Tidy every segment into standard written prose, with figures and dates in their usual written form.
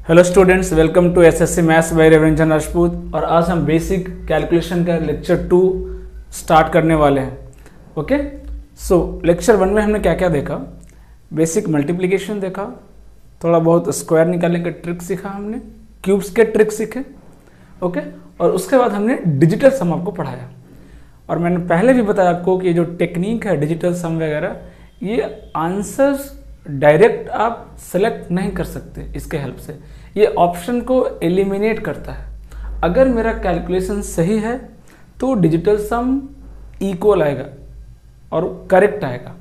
Hello students, welcome to SSC maths by रेवरेंचंद राजपूत। और आज हम बेसिक कैलकुलेशन का लेक्चर 2 स्टार्ट करने वाले हैं। ओके, सो लेक्चर 1 में हमने क्या क्या देखा? बेसिक मल्टीप्लिकेशन देखा, थोड़ा बहुत स्क्वायर निकालने का ट्रिक सीखा, हमने क्यूब्स के ट्रिक सीखे। ओके, और उसके बाद हमने डिजिटल सम आपको पढ़ाया। और मैंने पहले भी बताया आपको कि ये जो टेक्निक है डिजिटल सम वगैरह, ये आंसर्स डायरेक्ट आप सेलेक्ट नहीं कर सकते इसके हेल्प से। ये ऑप्शन को एलिमिनेट करता है। अगर मेरा कैलकुलेशन सही है तो डिजिटल सम इक्वल आएगा और करेक्ट आएगा,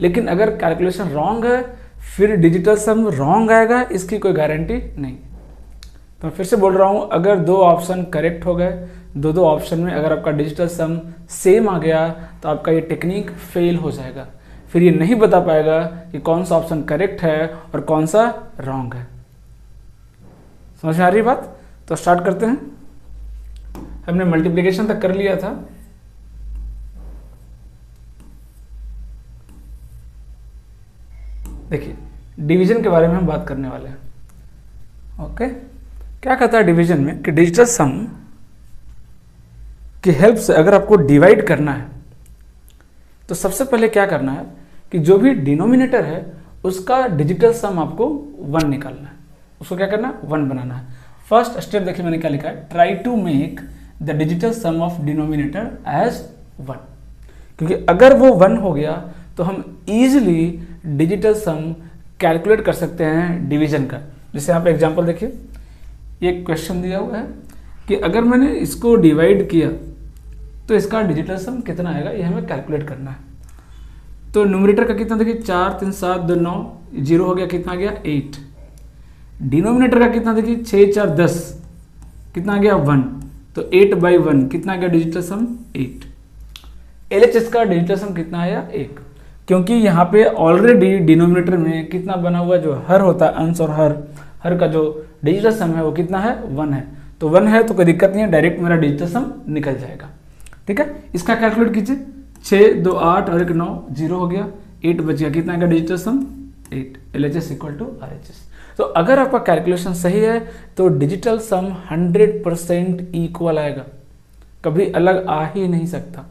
लेकिन अगर कैलकुलेशन रॉन्ग है फिर डिजिटल सम रॉन्ग आएगा, इसकी कोई गारंटी नहीं। तो मैं फिर से बोल रहा हूँ, अगर दो ऑप्शन करेक्ट हो गए, दो ऑप्शन में अगर आपका डिजिटल सम सेम आ गया तो आपका ये टेक्निक फेल हो जाएगा। फिर ये नहीं बता पाएगा कि कौन सा ऑप्शन करेक्ट है और कौन सा रॉन्ग है। समझ में आ रही बात? तो स्टार्ट करते हैं। हमने मल्टीप्लिकेशन तक कर लिया था। देखिए, डिवीजन के बारे में हम बात करने वाले हैं। ओके, क्या कहता है डिवीजन में कि डिजिटल सम की हेल्प से अगर आपको डिवाइड करना है तो सबसे पहले क्या करना है कि जो भी डिनोमिनेटर है उसका डिजिटल सम आपको 1 निकालना है। उसको क्या करना है? 1 बनाना है। फर्स्ट स्टेप देखिए मैंने क्या लिखा है, try to make the digital sum of denominator as 1। क्योंकि अगर वो 1 हो गया तो हम इजीली डिजिटल सम कैलकुलेट कर सकते हैं डिवीजन का। जैसे यहाँ पे एग्जांपल देखिए, ये क्वेश्चन दिया हुआ है कि अगर मैंने इसको डिवाइड किया तो इसका डिजिटल सम कितना आएगा, ये हमें कैलकुलेट करना है। तो न्यूमरेटर का कितना देखिए, 4 3 7 2 9, 0 हो गया, कितना आ गया 8। डिनोमिनेटर का कितना देखिए, 6 4 10, कितना आ गया 1। तो 8/1 कितना आ गया डिजिटल सम 8। एलएचएस का डिजिटल सम कितना आया 1, क्योंकि यहाँ पे ऑलरेडी डिनोमिनेटर में कितना बना हुआ है, जो हर होता है अंश और हर का जो डिजिटल सम है वो कितना है 1 है। तो 1 है तो कोई दिक्कत नहीं है, डायरेक्ट मेरा डिजिटल सम निकल जाएगा। ठीक है, इसका कैलकुलेट कीजिए, 6 2 8 और 1 9, 0 हो गया, 8 बच गया, कितना आएगा digital sum 8। LHS equal to RHS। तो अगर आपका कैलकुलेशन सही है तो डिजिटल सम 100% इक्वल आएगा, कभी अलग आ ही नहीं सकता।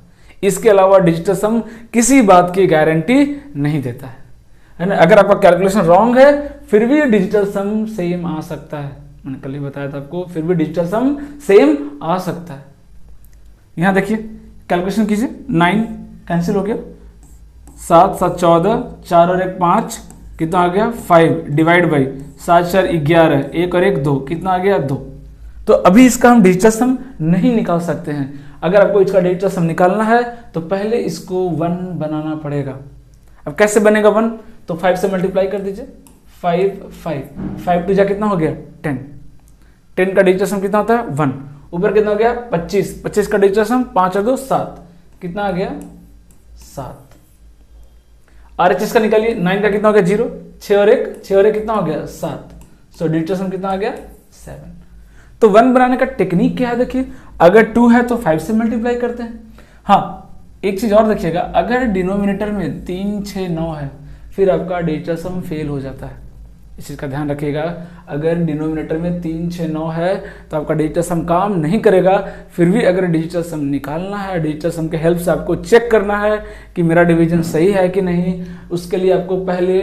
इसके अलावा डिजिटल सम किसी बात की गारंटी नहीं देता है ना। अगर आपका कैलकुलेशन रॉन्ग है फिर भी डिजिटल सम सेम आ सकता है। मैंने कल ही बताया था आपको, फिर भी डिजिटल सम सेम आ सकता है। यहां देखिए, कैलकुलेशन कीजिए, 9 कैंसिल हो गया, 7 7 14, 4 और 1 5, कितना आ गया 5, डिवाइड बाई 7 4 11, 1 और 1 2, कितना आ गया 2। तो अभी इसका हम डिजिटल सम नहीं निकाल सकते हैं। अगर आपको इसका डिजिटल सम निकालना है तो पहले इसको 1 बनाना पड़ेगा। अब कैसे बनेगा 1? तो 5 से मल्टीप्लाई कर दीजिए, 5 5 5 टू जा कितना हो गया 10। 10 का डिजिटल सम कितना होता है 1। ऊपर कितना हो गया 25, 25 का डिजिटल सम 5 और 2 7, कितना आ गया 7। RHS का निकालिए, 9 का कितना हो गया 0, 6 और 1 कितना हो गया 7। सो डिजिटल सम कितना आ गया 7। तो 1 बनाने का टेक्निक क्या है देखिए, अगर 2 है तो 5 से मल्टीप्लाई करते हैं। हाँ, एक चीज और देखिएगा, अगर डिनोमिनेटर में 3 6 9 है फिर आपका डिजिटल सम फेल हो जाता है। इस चीज का ध्यान रखिएगा, अगर डिनोमिनेटर में 3 6 9 है तो आपका डिजिटल सम काम नहीं करेगा। फिर भी अगर डिजिटल सम निकालना है, डिजिटल सम के हेल्प से आपको चेक करना है कि मेरा डिवीजन सही है कि नहीं, उसके लिए आपको पहले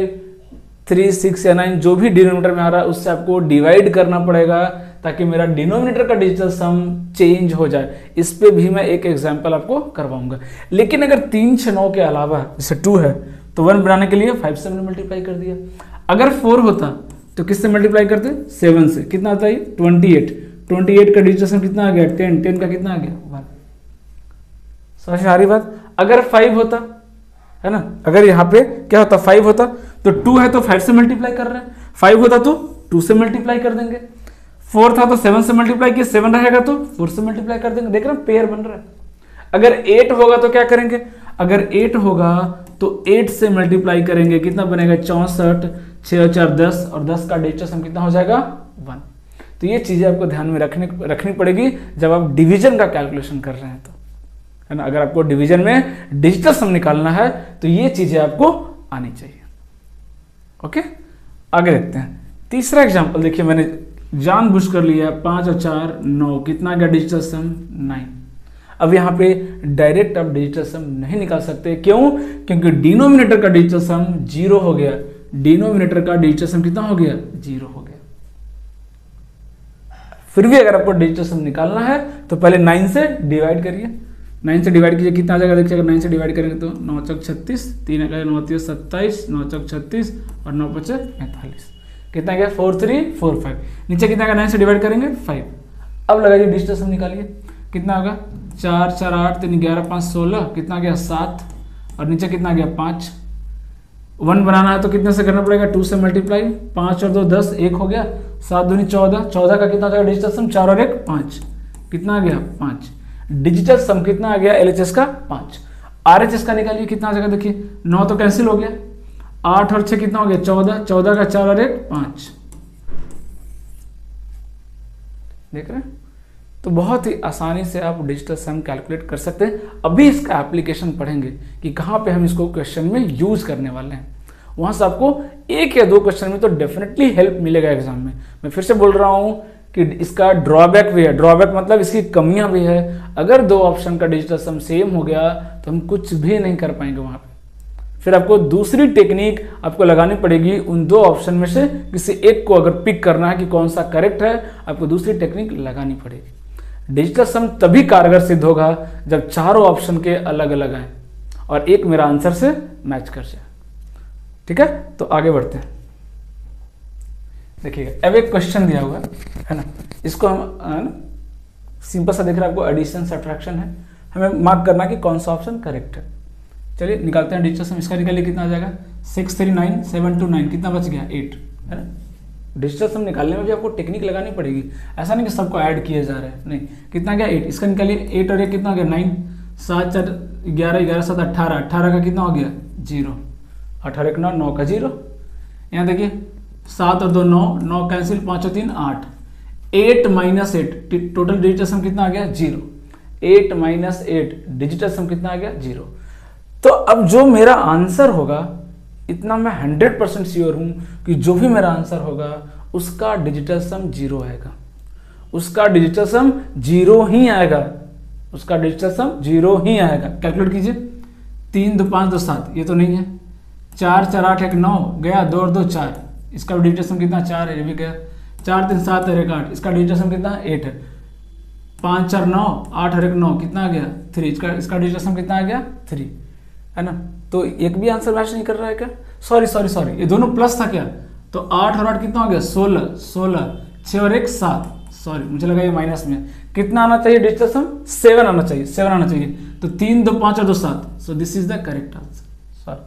3 6 या 9 जो भी डिनोमिनेटर में आ रहा है उससे आपको डिवाइड करना पड़ेगा, ताकि मेरा डिनोमिनेटर का डिजिटल सम चेंज हो जाए। इस पे भी मैं एक एग्जांपल आपको करवाऊंगा। लेकिन अगर 3 6 9 के अलावा जैसे 2 है तो 1 बनाने के लिए 5 से मैंने मल्टीप्लाई कर दिया। अगर 4 होता तो किससे मल्टीप्लाई करते? 7 से। कितना आता है 28। 28 का डिजिटल सम कितना आ गया 10। 10 का कितना आ गया 1। समझ में आ रही बात? अगर 5 होता है ना, अगर यहाँ पे क्या होता 5 होता तो 2 है तो 5 से मल्टीप्लाई कर रहे हैं, 5 होता तो 2 से मल्टीप्लाई कर देंगे, 4 था तो 7 से मल्टीप्लाई किया, 7 रहेगा तो 4 से मल्टीप्लाई कर देंगे। देख रहे हैं पेयर बन रहा है। अगर 8 होगा तो क्या करेंगे, अगर 8 होगा तो 8 से मल्टीप्लाई करेंगे, कितना बनेगा 64, 6 और 4 10, और 10 का डिजिटल सम कितना हो जाएगा 1। तो ये चीजें आपको ध्यान में रखनी पड़ेगी जब आप डिवीजन का कैलकुलेशन कर रहे हैं तो, है ना। अगर आपको डिवीजन में डिजिटल सम निकालना है तो ये चीजें आपको आनी चाहिए। ओके, आगे देखते हैं। तीसरा एग्जाम्पल देखिए, मैंने जानबूझ कर लिया 5 और 4 9, कितना आ गया डिजिटल सम 9। अब यहाँ पे डायरेक्ट आप डिजिटल सम नहीं निकाल सकते, क्यों? क्योंकि डिनोमिनेटर का डिजिटल सम 0 हो गया, डिनोमिनेटर का डिजिटल सम कितना हो गया 0 हो गया। फिर भी अगर आपको डिजिटल सम निकालना है तो पहले 9 से डिवाइड करिए, 9 से डिवाइड कीजिए, कितना आ जाएगा देखिए, अगर 9 से डिवाइड करेंगे तो 9 चौक 36, 3 9 27, 9 चौक 36 और 9 5 45, कितना गया 4345। नीचे कितना 9 से डिवाइड करेंगे 5। अब लगाइए डिजिटल सम निकालिए, कितना होगा 4 4 8 3 11 5 16, कितना गया 7 और नीचे कितना गया 5। 1 बनाना है तो कितने से करना पड़ेगा 2 से मल्टीप्लाई, 5 और 2 10, 1 हो गया, 7 दूनी 14, 14 का कितना हो जाएगा डिजिटल सम 4 और 1 5, कितना आ गया 5। डिजिटल सम कितना आ गया LHS का 5। RHS का निकालिए, कितना आ जाएगा देखिए, 9 तो कैंसिल हो गया, 8 और 6 कितना हो गया 14, 14 का 4 और 1 5, देख रहे हैं। तो बहुत ही आसानी से आप डिजिटल सम कैलकुलेट कर सकते हैं। अभी इसका एप्लीकेशन पढ़ेंगे कि कहाँ पे हम इसको क्वेश्चन में यूज करने वाले हैं, वहां से आपको 1 या 2 क्वेश्चन में तो डेफिनेटली हेल्प मिलेगा एग्जाम में। मैं फिर से बोल रहा हूं कि इसका ड्रॉबैक भी है, ड्रॉबैक मतलब इसकी कमियां भी है। अगर 2 ऑप्शन का डिजिटल सम सेम हो गया तो हम कुछ भी नहीं कर पाएंगे वहां पे, फिर आपको दूसरी टेक्निक आपको लगानी पड़ेगी। उन 2 ऑप्शन में से किसी एक को अगर पिक करना है कि कौन सा करेक्ट है, आपको दूसरी टेक्निक लगानी पड़ेगी। डिजिटल सम तभी कारगर सिद्ध होगा जब चारों ऑप्शन के अलग अलग आए और एक मेरा आंसर से मैच कर जाए। ठीक है, तो आगे बढ़ते हैं। देखिएगा, अब एक क्वेश्चन दिया हुआ है ना, इसको हम सिंपल सा देख रहे हैं, आपको एडिशन सब्ट्रैक्शन है, हमें मार्क करना कि कौन सा ऑप्शन करेक्ट है। चलिए निकालते हैं डिजिटल सम। इसका निकालिए, कितना आ जाएगा 6 3 9 7 2 9, कितना बच गया 8, है ना। डिजिटल सम निकालने में भी आपको टेक्निक लगानी पड़ेगी, ऐसा नहीं कि सबको ऐड किए जा रहे हैं, नहीं। कितना गया 8, इसका निकालिए, 8 और 1 कितना हो गया 9, 7 4 11, 11 7 18, 18 का कितना हो गया 0, 18 1 9, 9 का 0। यहाँ देखिए 7 और 2 9, 9 कैंसिल, 5 और 3 8, 8 माइनस 8, टोटल डिजिटल सम कितना आ गया 0, 8 माइनस 8 डिजिटल सम कितना आ गया 0। तो अब जो मेरा आंसर होगा, इतना मैं 100% श्योर हूं कि जो भी मेरा आंसर होगा उसका डिजिटल सम 0 आएगा, उसका डिजिटल सम 0 ही आएगा, उसका डिजिटल सम 0 ही आएगा। कैलकुलेट कीजिए, 3 2 5 2 7, ये तो नहीं है, 4 4 8 1 9 गया, 2 और 2 4, इसका डिजिटल सम कितना 4 है, ये भी गया, 4 3 7 और 1 8, इसका डिजिटल सम कितना 8 है, 5 4 9, 8 और 1 9, कितना आ गया 3, इसका डिजिटल सम कितना आ गया 3, है ना। तो एक भी आंसर मैच नहीं कर रहा है क्या, सॉरी ये दोनों प्लस था क्या, तो 8 और 8 कितना हो गया 16, 16 6 और 1 7, सॉरी मुझे लगा ये माइनस में। कितना आना चाहिए डिजिटल सम 7 आना चाहिए, 7 आना चाहिए, तो 3 2 5 और 2 7, सो this is the correct answer, sorry,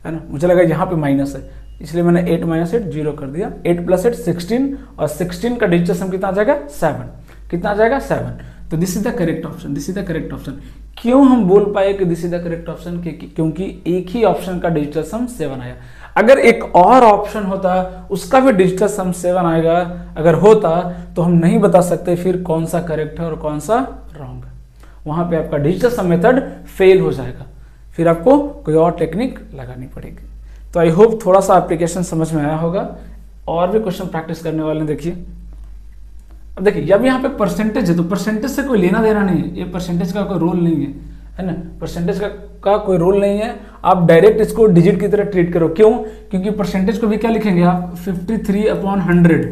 है ना। मुझे लगा यहाँ पे माइनस है, इसलिए मैंने 8 माइनस 8 0 कर दिया। 8 प्लस 8 16, और 16 का डिजिटल सम कितना आ जाएगा 7, कितना आ जाएगा 7। तो this is the correct option, this is the correct option. क्यों हम बोल पाए कि this is the correct option, क्योंकि एक ही ऑप्शन का डिजिटल सम 7 आया। अगर एक और ऑप्शन होता उसका भी डिजिटल सम 7 आएगा, अगर होता तो हम नहीं बता सकते फिर कौन सा करेक्ट है और कौन सा रॉन्ग है, वहां पे आपका डिजिटल सम मेथड फेल हो जाएगा, फिर आपको कोई और टेक्निक लगानी पड़ेगी। तो आई होप थोड़ा सा एप्लीकेशन समझ में आया होगा। और भी क्वेश्चन प्रैक्टिस करने वाले हैं, देखिए। अब देखिए जब यहाँ पे परसेंटेज है तो परसेंटेज से कोई लेना देना नहीं है, ये परसेंटेज का कोई रोल नहीं है ना, परसेंटेज का कोई रोल नहीं है। आप डायरेक्ट इसको डिजिट की तरह ट्रीट करो, क्यों? क्योंकि परसेंटेज को भी क्या लिखेंगे आप 53/100,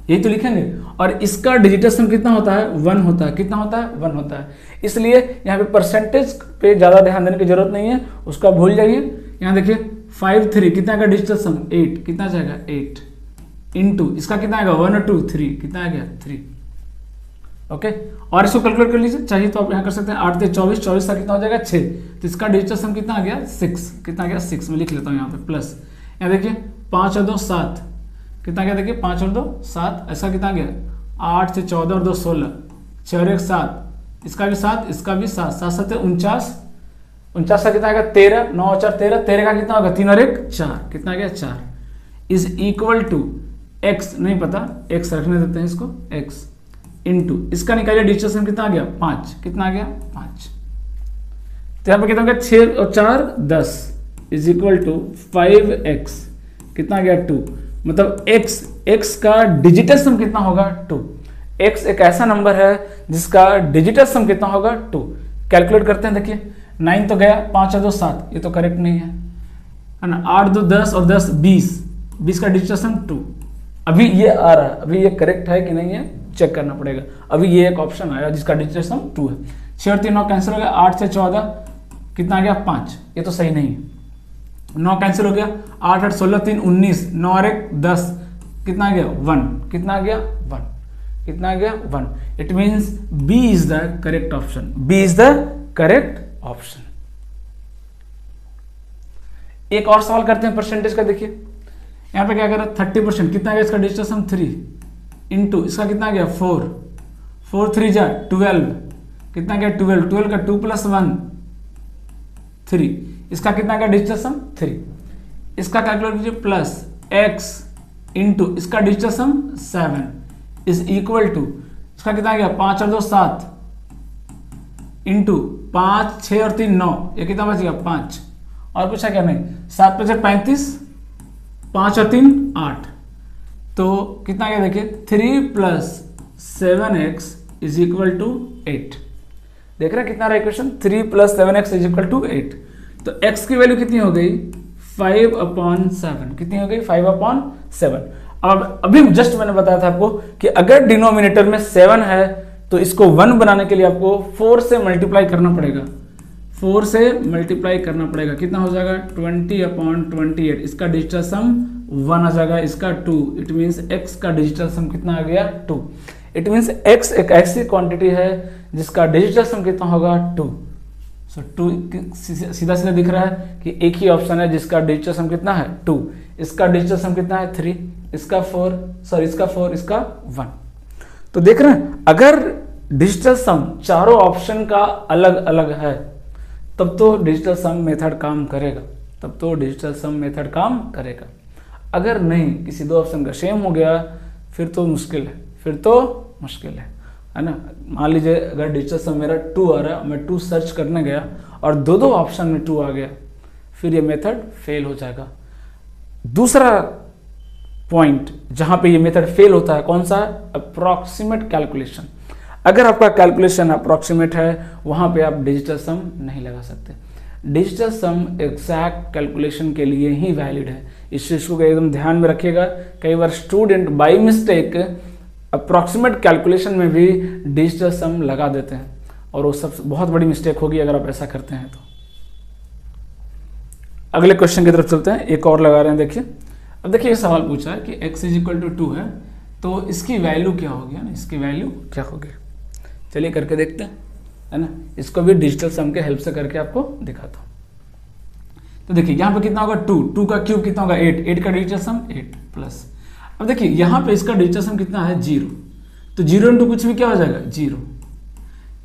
यही तो लिखेंगे। और इसका डिजिटल सम कितना होता है 1 होता है, कितना होता है 1 होता है। इसलिए यहाँ पे परसेंटेज पे ज्यादा ध्यान देने की जरूरत नहीं है, उसका भूल जाइए। यहाँ देखिए 5 3 कितना का डिजिटल सम 8, कितना जाएगा 8 इंटू इसका कितना आएगा 1 और 2 3, कितना आ गया 3। ओके, और इसको कैलकुलेट कर लीजिए, चाहिए तो आप यहाँ कर सकते हैं 8 3 24, 24 का कितना हो जाएगा 6, तो इसका डिजिटल सम कितना आ गया 6, कितना आ गया 6, मैं लिख लेता हूँ यहाँ पे प्लस। यहाँ देखिए 5 और 2 7, कितना गया देखिए 5 और 2 7, इसका कितना गया 8 से 14 और 2 16, 6 और 1 7, इसका भी 7, इसका भी 7, 7 7 49, 49 का कितना आएगा 13, 9 और 4 13, 13 का कितना होगा 3 और 1 4, कितना गया 4, इज इक्वल टू x, नहीं पता x रखने देते हैं इसको, x इंटू इसका निकालिए डिजिटल सम कितना आ गया 5, कितना आ गया 5। तो यहाँ पे कितना हो गया 6 और 4 10 इज इक्वल टू 5x, कितना आ गया 2, मतलब x का डिजिटल सम कितना होगा 2। x एक ऐसा नंबर है जिसका डिजिटल सम कितना होगा 2। कैलकुलेट करते हैं, देखिए 9 तो गया, 5 और 2 7, ये तो करेक्ट नहीं है ना। 8 2 10 और 10 20, 20 का डिजिटल सम 2। अभी ये आ रहा है, अभी ये करेक्ट है कि नहीं है चेक करना पड़ेगा। अभी ये एक ऑप्शन आया जिसका डिजिटल सम 2 है। 6 और 3 9 कैंसिल हो गया, 8 से 14 कितना आ गया 5, ये तो सही नहीं है। 9 कैंसिल हो गया, 8 8 16 3 19, 9 और 1 10, कितना आ गया 1, कितना आ गया 1, कितना आ गया 1। It means B is the correct option, B is the correct option. एक और सवाल करते हैं परसेंटेज का। देखिए यहां पे क्या कर रहा है 30%, कितना गया इसका डिजिटल सम 3 इंटू इसका कितना गया 4, 4 3 जा 12, कितना गया 12, 12 का 2 + 1 3, इसका कितना गया डिजिटल सम 3। इसका कैलकुलेट कीजिए, प्लस x इंटू इसका digital sum 7 is equal to इसका कितना गया 5 और 2 7 इंटू 5 6 और 3 9, ये कितना बच गया 5, और पूछा क्या नहीं 7 + 35, 5 और 3 8, तो कितना गया देखिए 3 + 7x इज इक्वल टू 8। देख रहे हैं कितना रहा equation, 3 + 7x is equal to 8। तो x की वैल्यू कितनी हो गई 5/7, कितनी हो गई 5/7। अब अभी जस्ट मैंने बताया था आपको कि अगर डिनोमिनेटर में 7 है तो इसको 1 बनाने के लिए आपको 4 से मल्टीप्लाई करना पड़ेगा, 4 से मल्टीप्लाई करना पड़ेगा। कितना हो जाएगा 20/28, इसका डिजिटल सम 1 आ जाएगा, इसका 2। इट मीन्स x का डिजिटल सम कितना आ गया 2। इट मीन्स x एक ऐसी क्वांटिटी है जिसका डिजिटल सम कितना होगा 2। सो 2 सीधा सीधा दिख रहा है कि एक ही ऑप्शन है जिसका डिजिटल सम कितना है 2, इसका डिजिटल सम कितना है 3, इसका 4, इसका 1। तो देख रहे हैं अगर डिजिटल सम चारों ऑप्शन का अलग अलग है तब तो डिजिटल सम मेथड काम करेगा, तब तो डिजिटल सम मेथड काम करेगा। अगर नहीं किसी दो ऑप्शन का सेम हो गया फिर तो मुश्किल है, फिर तो मुश्किल है ना। मान लीजिए अगर डिजिटल सम मेरा 2 आ रहा है, मैं 2 सर्च करने गया और दो ऑप्शन में 2 आ गया, फिर ये मेथड फेल हो जाएगा। दूसरा पॉइंट जहां पे ये मेथड फेल होता है कौन सा है, अप्रॉक्सीमेट कैलकुलेशन। अगर आपका कैलकुलेशन अप्रॉक्सीमेट है वहां पे आप डिजिटल सम नहीं लगा सकते। डिजिटल सम एग्जैक्ट कैलकुलेशन के लिए ही वैलिड है, इस चीज को एकदम ध्यान में रखिएगा। कई बार student by mistake approximate calculation में भी डिजिटल सम लगा देते हैं और वो सब बहुत बड़ी मिस्टेक होगी अगर आप ऐसा करते हैं तो। अगले क्वेश्चन की तरफ चलते हैं, एक और लगा रहे हैं। देखिए अब देखिए ये सवाल पूछा है कि x = 2 है तो इसकी वैल्यू क्या होगी, है ना, इसकी वैल्यू क्या होगी। चलिए करके देखते हैं, है ना। इसको भी डिजिटल सम के हेल्प से करके आपको दिखाता हूँ। तो देखिए यहाँ पे कितना होगा 2 का क्यूब कितना होगा 8 का डिजिटल सम 8 प्लस। अब देखिए यहाँ पे इसका डिजिटल सम कितना है 0, तो 0 इंटू कुछ भी क्या हो जाएगा 0।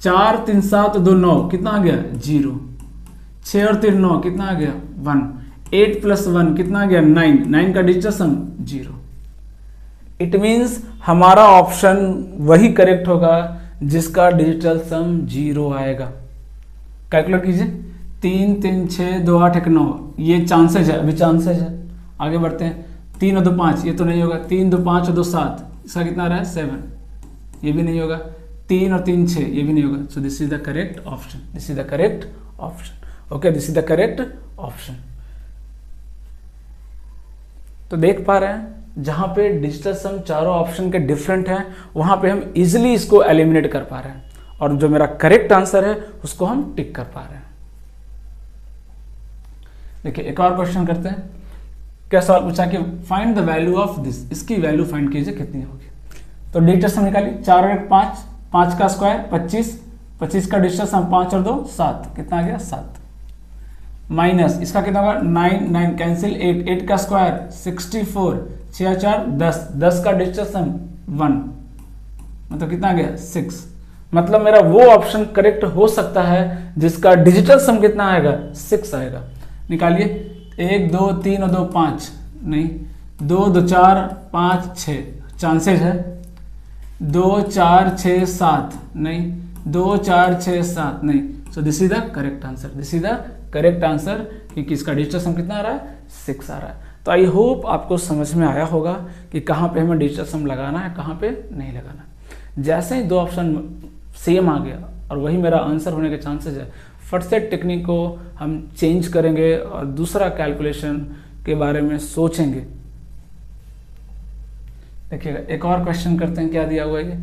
4 3 7 2 9 कितना आ गया 0। 6 और 3 9 कितना आ गया 1। 8 + 1 कितना आ गया 9, 9 का डिजिटल सम 0। इट मीन्स हमारा ऑप्शन वही करेक्ट होगा जिसका डिजिटल सम 0 आएगा। कैलकुलेट कीजिए, 3 3 6 2 8 1 9, ये चांसेज है, अभी चांसेज है। आगे बढ़ते हैं, 3 और 2 5, ये तो नहीं होगा। 3 2 5 और 2 7, इसका कितना रहा है 7, ये भी नहीं होगा। 3 और 3 6, ये भी नहीं होगा। सो this is the correct option, this is the correct option. Okay, this is the correct option. तो देख पा रहे हैं जहां पे डिजिटल सम चारों ऑप्शन के डिफरेंट हैं वहां पे हम इजीली इसको एलिमिनेट कर पा रहे हैं और जो मेरा करेक्ट आंसर है उसको हम टिक कर पा रहे हैं। देखिए एक और क्वेश्चन करते हैं। क्या सवाल पूछा कि find the value of this, इसकी वैल्यू फाइंड कीजिए कितनी होगी। तो डिजिटल सम निकालिए, 4 और 1 5, 5 का स्क्वायर 25, 25 का डिजिटल सम 5 और 2 7, कितना आ गया 7। माइनस इसका कितना होगा 9 9 कैंसिल, 8 8 का स्क्वायर 64, 6 4 10, 10 का डिजिटल सम 1, मतलब कितना आ गया 6। मतलब मेरा वो ऑप्शन करेक्ट हो सकता है जिसका डिजिटल सम कितना आएगा 6 आएगा। निकालिए, 1 2 3 और 2 5, नहीं 2 2 4 5 6, चांसेज है। 2 4 6 7, नहीं 2 4 6 7, नहीं। सो this is the correct answer, this is the correct answer, क्योंकि इसका डिजिटल सम कितना आ रहा है 6 आ रहा है। तो आई होप आपको समझ में आया होगा कि कहाँ पे हमें डिजिटल सम लगाना है, कहाँ पे नहीं लगाना है। जैसे ही 2 ऑप्शन सेम आ गया और वही मेरा आंसर होने के चांसेस है, फट से टेक्निक को हम चेंज करेंगे और दूसरा कैलकुलेशन के बारे में सोचेंगे। देखिएगा एक और क्वेश्चन करते हैं, क्या दिया हुआ है ये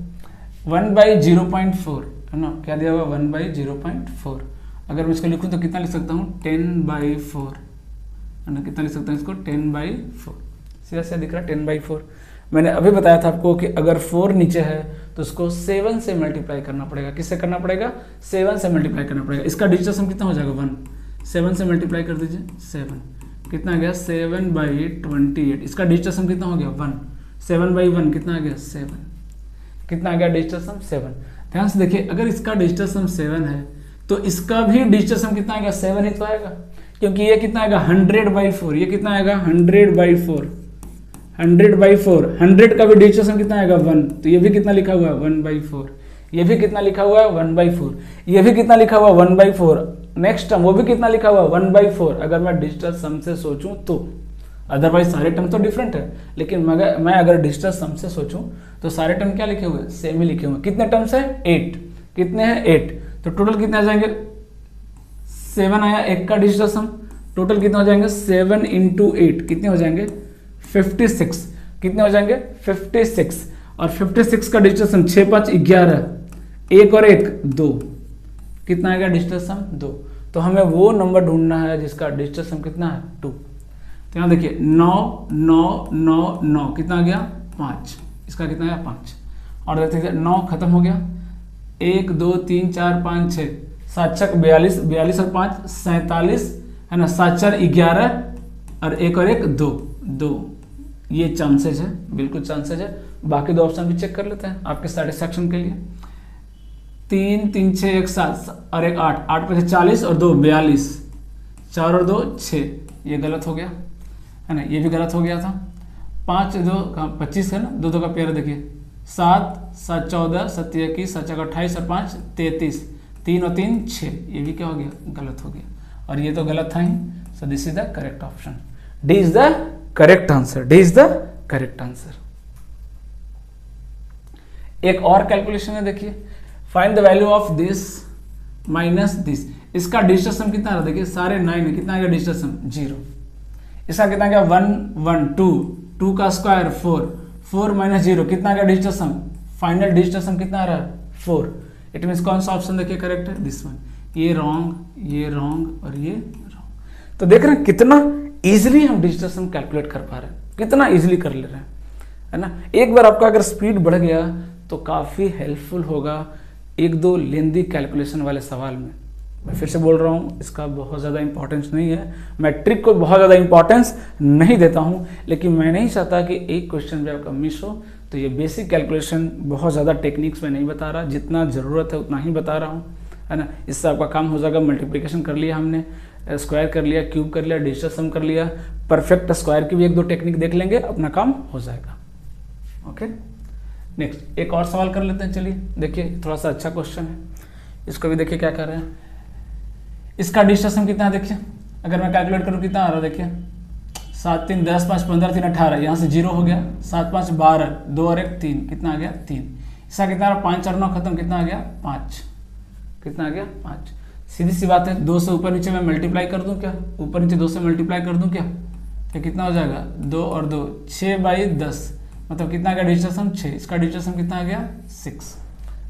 1/0.4 है ना, क्या दिया हुआ 1/0.4। अगर मैं इसको लिखूं तो कितना लिख सकता हूँ 10/4 है ना, कितना लिख सकता हूँ इसको 10/4। सीधा सीधा दिख रहा है 10/4। मैंने अभी बताया था आपको कि अगर 4 नीचे है तो उसको 7 से मल्टीप्लाई करना पड़ेगा। किससे करना पड़ेगा? 7 से मल्टीप्लाई करना पड़ेगा। इसका डिजिटल सम कितना हो जाएगा 1, 7 से मल्टीप्लाई कर दीजिए 7, कितना आ गया 7/28। इसका डिजिटल सम कितना हो गया 1, 7/1 कितना आ गया 7, कितना आ गया डिजिटल सम 7। ध्यान से देखिए, अगर इसका डिजिटल सम 7 है तो इसका भी डिजिटल सम कितना आएगा 7 ही तो आएगा, क्योंकि ये कितना आएगा 100/4, ये कितना आएगा 100/4, 100/4, 100 का भी डिजिटल सम कितना आएगा 1, तो ये भी कितना लिखा हुआ है 1/4, ये भी कितना लिखा हुआ है 1/4, ये भी कितना लिखा हुआ है 1/4, नेक्स्ट टर्म वो भी कितना लिखा हुआ है 1/4। अगर मैं डिजिटल सम से सोचूं तो, अदरवाइज सारे टर्म तो डिफरेंट है, लेकिन मैं अगर डिजिटल सम से सोचूं तो सारे टर्म क्या लिखे हुए हैं, सेम ही लिखे हुए हैं। कितने टर्म्स है 8, कितने हैं 8, तो टोटल कितने आ जाएंगे 7 आया, एक का डिजिटल सम, टोटल कितने हो जाएंगे 7 × 8 कितने हो जाएंगे 56, कितने हो जाएंगे 56, और 56 का डिजिटल सम 6 × 5 = 11, 1 और 1 2, कितना आएगा डिजिटल सम 2। तो हमें वो नंबर ढूंढना है जिसका डिजिटल सम कितना है 2। तो यहाँ देखिए 9 9 9 9 कितना आ गया 5, इसका कितना आया 5, और देखिए 9 खत्म हो गया, 1 2 3 4 5 6 7 6 42, 42 और 5 47 है ना, 7 4 11 और 1 और 1 2 2, ये चांसेज है, बिल्कुल चांसेज है। बाकी 2 ऑप्शन भी चेक कर लेते हैं आपके सेटिस्फैक्शन के लिए। 3 3 6 1 7 और 1 8, 8 × 5 40 और 2 42, 4 और 2 6, ये गलत हो गया है ना, ये भी गलत हो गया था। 5 2 25 है ना, 2 2 का पेयर देखिए, 7 7 14 7 21 7 4 28 और 5 33, 3 और 3 6, ये भी क्या हो गया गलत हो गया, और ये तो गलत था ही। So this is the correct option, D is the correct answer, D is the correct answer. एक और कैलकुलेशन है, देखिए find the value of this minus this. इसका डिजिटल सम कितना रहा, देखिए सारे 9 है, कितना आ गया डिजिटल सम 0। इसका कितना गया 1 1 2, 2 का स्क्वायर 4, 4 - 0 कितना गया डिजिटल सम, फाइनल डिजिटल सम कितना आ रहा है 4। इट मीन्स कौन सा ऑप्शन देखिए करेक्ट है, दिस वन। ये रॉन्ग, ये रॉन्ग और ये रॉन्ग। तो देख रहे हैं कितना इजीली हम डिजिटल सम कैलकुलेट कर पा रहे हैं, कितना इजीली कर ले रहे हैं, है ना। एक बार आपका अगर स्पीड बढ़ गया तो काफ़ी हेल्पफुल होगा 1-2 लेंदी कैलकुलेशन वाले सवाल में। मैं फिर से बोल रहा हूँ, इसका बहुत ज़्यादा इंपॉर्टेंस नहीं है, मैं ट्रिक को बहुत ज़्यादा इंपॉर्टेंस नहीं देता हूँ, लेकिन मैं नहीं चाहता कि एक क्वेश्चन भी आपका मिस हो। तो ये बेसिक कैलकुलेशन बहुत ज़्यादा टेक्निक्स में नहीं बता रहा, जितना ज़रूरत है उतना ही बता रहा हूँ, है ना। इससे आपका काम हो जाएगा। मल्टीप्लिकेशन कर लिया हमने, स्क्वायर कर लिया, क्यूब कर लिया, डिजिटल सम कर लिया, परफेक्ट स्क्वायर की भी 1-2 टेक्निक देख लेंगे, अपना काम हो जाएगा। ओके, नेक्स्ट एक और सवाल कर लेते हैं। चलिए देखिए, थोड़ा सा अच्छा क्वेश्चन है, इसको भी देखिए क्या कर रहे हैं। इसका डिजिटल सम कितना है देखिए, अगर मैं कैलकुलेट करूँ कितना आ रहा है, देखिए 7 3 10 5 15 3 18, यहाँ से 0 हो गया, 7 5 12, 2 और 1 3, कितना आ गया 3। इसका कितना आ रहा 5 और 9 खत्म, कितना आ गया 5, कितना आ गया 5। सीधी सी बात है, 2 से ऊपर नीचे मैं मल्टीप्लाई कर दूं क्या, ऊपर नीचे 2 से मल्टीप्लाई कर दूं क्या, तो कितना हो जाएगा 2 और 2 6/10, मतलब कितना आ गया डिजिटल सम 6। इसका डिजिटल सम कितना आ गया 6,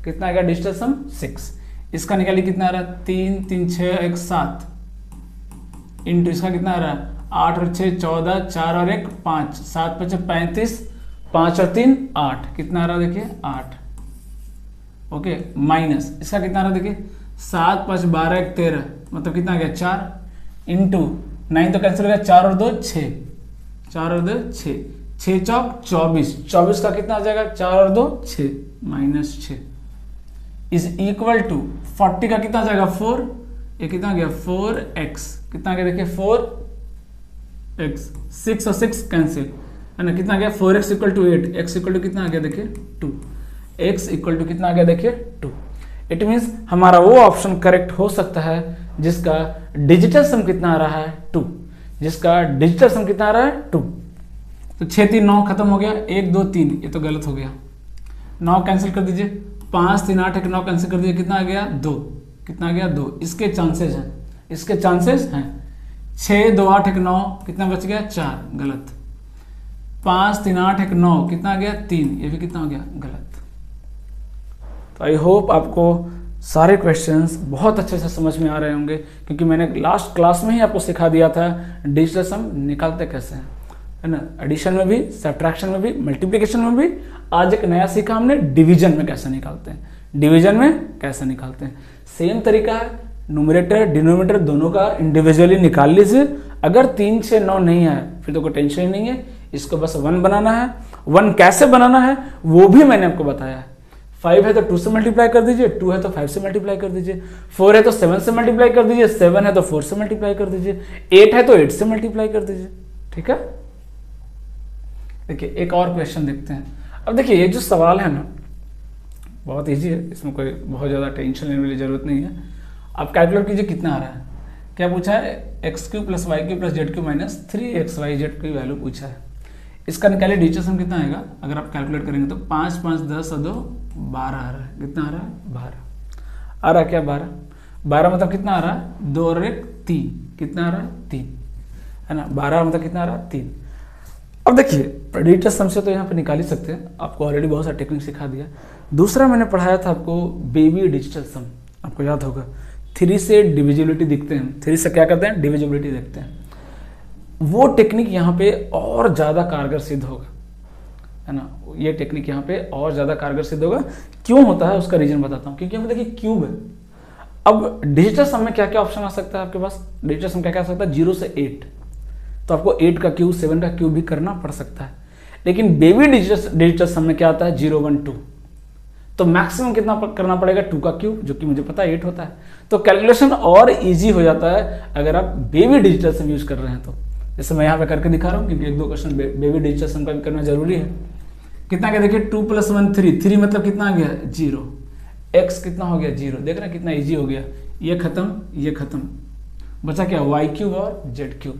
कितना आ गया डिजिटल सम 6। इसका निकालिए कितना आ रहा है 3 3 6 1 7 इंटू इसका कितना आ रहा है 8 और 6 14, 4 और 1 5, 7 5 35, 5 और 3 8, कितना आ रहा है देखिए 8। ओके, माइनस इसका कितना आ रहा है देखिए 7 5 12 1 13, मतलब कितना आ गया 4 इंटू 9 तो कैंसिल हो गया, 4 और 2 6, 4 और 2 6, 6 चौक 24, 24 का कितना आ जाएगा 4 और 2 6 -6 इज इक्वल टू 40 का कितना आ जाएगा 4, ये कितना आ गया 4x, कितना आ गया देखिए 4x, 6 और 6 कैंसिल, है ना, कितना आ गया 4x = 8, x = कितना आ गया देखिए 2, x = कितना आ गया देखिए 2। इट मीन्स हमारा वो ऑप्शन करेक्ट हो सकता है जिसका डिजिटल सम कितना आ रहा है 2, जिसका डिजिटल सम कितना आ रहा है 2। तो 6 3 9 खत्म हो गया, 1 2 3, ये तो गलत हो गया, 9 कैंसिल कर दीजिए, 5 3 8 1 9 कैंसिल कर दीजिए, कितना आ गया 2, कितना आ गया 2। इसके चांसेस हैं, इसके चांसेस हैं 6 2 8 1 9, कितना बच गया 4, गलत। 5 3 8 1 9, कितना आ गया 3, ये भी कितना हो गया गलत। तो आई होप आपको सारे क्वेश्चंस बहुत अच्छे से समझ में आ रहे होंगे, क्योंकि मैंने लास्ट क्लास में ही आपको सिखा दिया था डिजिटल सम निकालते कैसे हैं, है ना। एडिशन में भी, सब्ट्रैक्शन में भी, मल्टीप्लिकेशन में भी। आज एक नया सीखा हमने, डिवीजन में कैसे निकालते हैं, डिवीजन में कैसे निकालते हैं। सेम तरीका है, न्यूमरेटर डिनोमिनेटर दोनों का इंडिविजुअली निकाल लीजिए। अगर 3 6 9 नहीं है फिर तो कोई टेंशन ही नहीं है, इसको बस 1 बनाना है। 1 कैसे बनाना है वो भी मैंने आपको बताया है। 5 है तो 2 से मल्टीप्लाई कर दीजिए, 2 है तो 5 से मल्टीप्लाई कर दीजिए, 4 है तो 7 से मल्टीप्लाई कर दीजिए, 7 है तो 4 से मल्टीप्लाई कर दीजिए, 8 है तो 8 से मल्टीप्लाई कर दीजिए। ठीक है, देखिए एक और क्वेश्चन देखते हैं। अब देखिए ये जो सवाल है ना बहुत इजी है, इसमें कोई बहुत ज़्यादा टेंशन लेने वाली जरूरत नहीं है। आप कैलकुलेट कीजिए कितना आ रहा है। क्या पूछा है, x³ + y³ + z³ - 3xyz की वैल्यू पूछा है। इसका निकालिए डिजिटल सम कितना आएगा। अगर आप कैलकुलेट करेंगे तो 5 5 10 और 2 12 आ रहा है। कितना आ रहा है 12 आ रहा है। क्या 12 मतलब कितना आ रहा है 2 और 1 3, कितना आ रहा है 3, है ना। 12 मतलब कितना आ रहा है 3। अब देखिए डिजिटल सम से तो यहाँ पे निकाल ही सकते हैं, आपको ऑलरेडी बहुत सारा टेक्निक सिखा दिया। दूसरा मैंने पढ़ाया था आपको बेबी डिजिटल सम, आपको याद होगा। 3 से डिविजिबिलिटी दिखते हैं, 3 से क्या करते हैं डिविजिबिलिटी देखते हैं। वो टेक्निक यहाँ पे और ज़्यादा कारगर सिद्ध होगा, है ना। ये टेक्निक यहाँ पे और ज़्यादा कारगर सिद्ध होगा। क्यों होता है उसका रीजन बताता हूँ। क्योंकि हम देखिए क्यूब है। अब डिजिटल सम में क्या क्या ऑप्शन आ सकता है आपके पास, डिजिटल सम क्या क्या आ सकता है 0 से 8, तो आपको 8 का क्यूब 7 का क्यूब भी करना पड़ सकता है। लेकिन बेबी डिजिटल सम में क्या आता है 0 1 2, तो मैक्सिमम कितना करना पड़ेगा 2 का क्यूब, जो कि मुझे पता है 8 होता है। तो कैलकुलेशन और इजी हो जाता है अगर आप बेबी डिजिटल सम यूज कर रहे हैं तो। जैसे मैं यहाँ पे करके दिखा रहा हूँ, क्योंकि 1 2 क्वेश्चन बेबी डिजिटल सम का भी करना जरूरी है। कितना क्या देखिए 2 + 1 3, 3 मतलब कितना आ गया 0, x कितना हो गया 0। देख रहे हैं कितना इजी हो गया। ये खत्म, बचा क्या y³ और z³।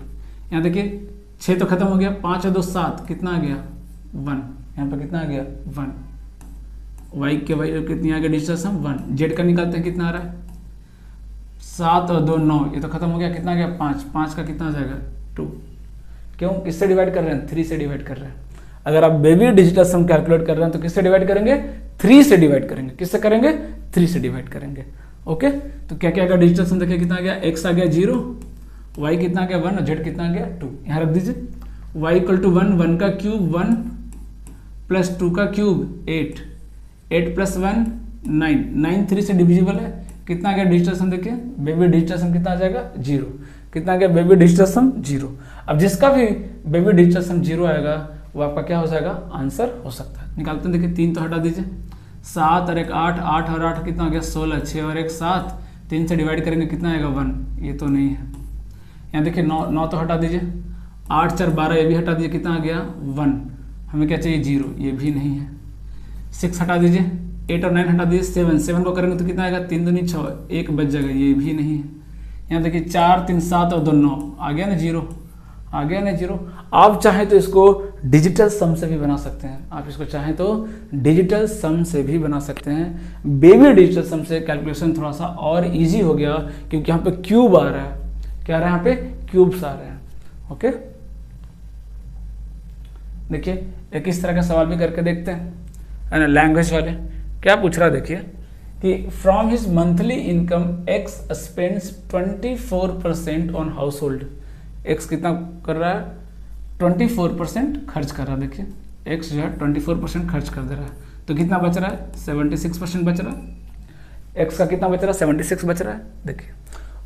यहाँ देखिए 6 तो खत्म हो गया, 5 और 2 7, कितना आ गया 1, यहाँ पर कितना आ गया 1। y के वैल्यू कितनी आ गया डिजिटल सम 1। z का निकालते हैं कितना आ रहा है 7 और 2 9, ये तो खत्म हो गया, कितना आ गया 5, 5 का कितना आ जाएगा 2। क्यों, किससे डिवाइड कर रहे हैं 3 से डिवाइड कर रहे हैं। अगर आप बेबी डिजिटल सम कैलकुलेट कर रहे हैं तो किससे डिवाइड करेंगे 3 से डिवाइड करेंगे। किससे करेंगे 3 से डिवाइड करेंगे। ओके, तो क्या क्या आएगा डिजिटल सम देखिए कितना आ गया, x आ गया 0, y कितना आ गया 1 और z कितना आ गया 2। यहाँ रख दीजिए y = 1, 1 का क्यूब 1 + 2 का क्यूब 8, 8 + 1 9, 9 3 से डिविजिबल है। कितना आ गया डिजिटल सम देखिए, बेबी डिजिटल सम कितना आ जाएगा 0। कितना आ गया बेबी डिजिटल सम 0। अब जिसका भी बेबी डिजिटल सम 0 आएगा वो आपका क्या हो जाएगा आंसर हो सकता है। निकालते हैं देखिए, 3 तो हटा दीजिए, 7 और 1 8, 8 और 8 कितना आ गया 16, 6 और 1 7, 3 से डिवाइड करेंगे कितना आएगा 1, ये तो नहीं है। यहाँ देखिए 9 तो हटा दीजिए, 8 4 12, ये भी हटा दीजिए, कितना आ गया 1। हमें क्या चाहिए 0, ये भी नहीं है। 6 हटा दीजिए, 8 और 9 हटा दीजिए, 7 को करेंगे तो कितना आएगा 3 दूनी 6, 1 बच जाएगा, ये भी नहीं है। यहाँ देखिए 4 3 7 और 2 9, आ गया ना 0, आ गया ना 0। आप चाहें तो इसको डिजिटल सम से भी बना सकते हैं, आप इसको चाहें तो डिजिटल सम से भी बना सकते हैं। बेबी डिजिटल सम से कैलकुलेशन थोड़ा सा और इजी हो गया, क्योंकि यहाँ पे क्यूब आ रहा है। क्या आ रहा है यहाँ पे क्यूब्स आ रहे हैं। ओके, देखिए एक इस तरह का सवाल भी करके देखते हैं, है ना। लैंग्वेज वाले क्या पूछ रहा है देखिए कि from his monthly income x spends 24% on house hold. x कितना कर रहा है 24% खर्च कर रहा है। देखिए x जो है 24% खर्च कर दे रहा है, तो कितना बच रहा है 76% बच रहा है। x का कितना बच रहा है 76 बच रहा है। देखिए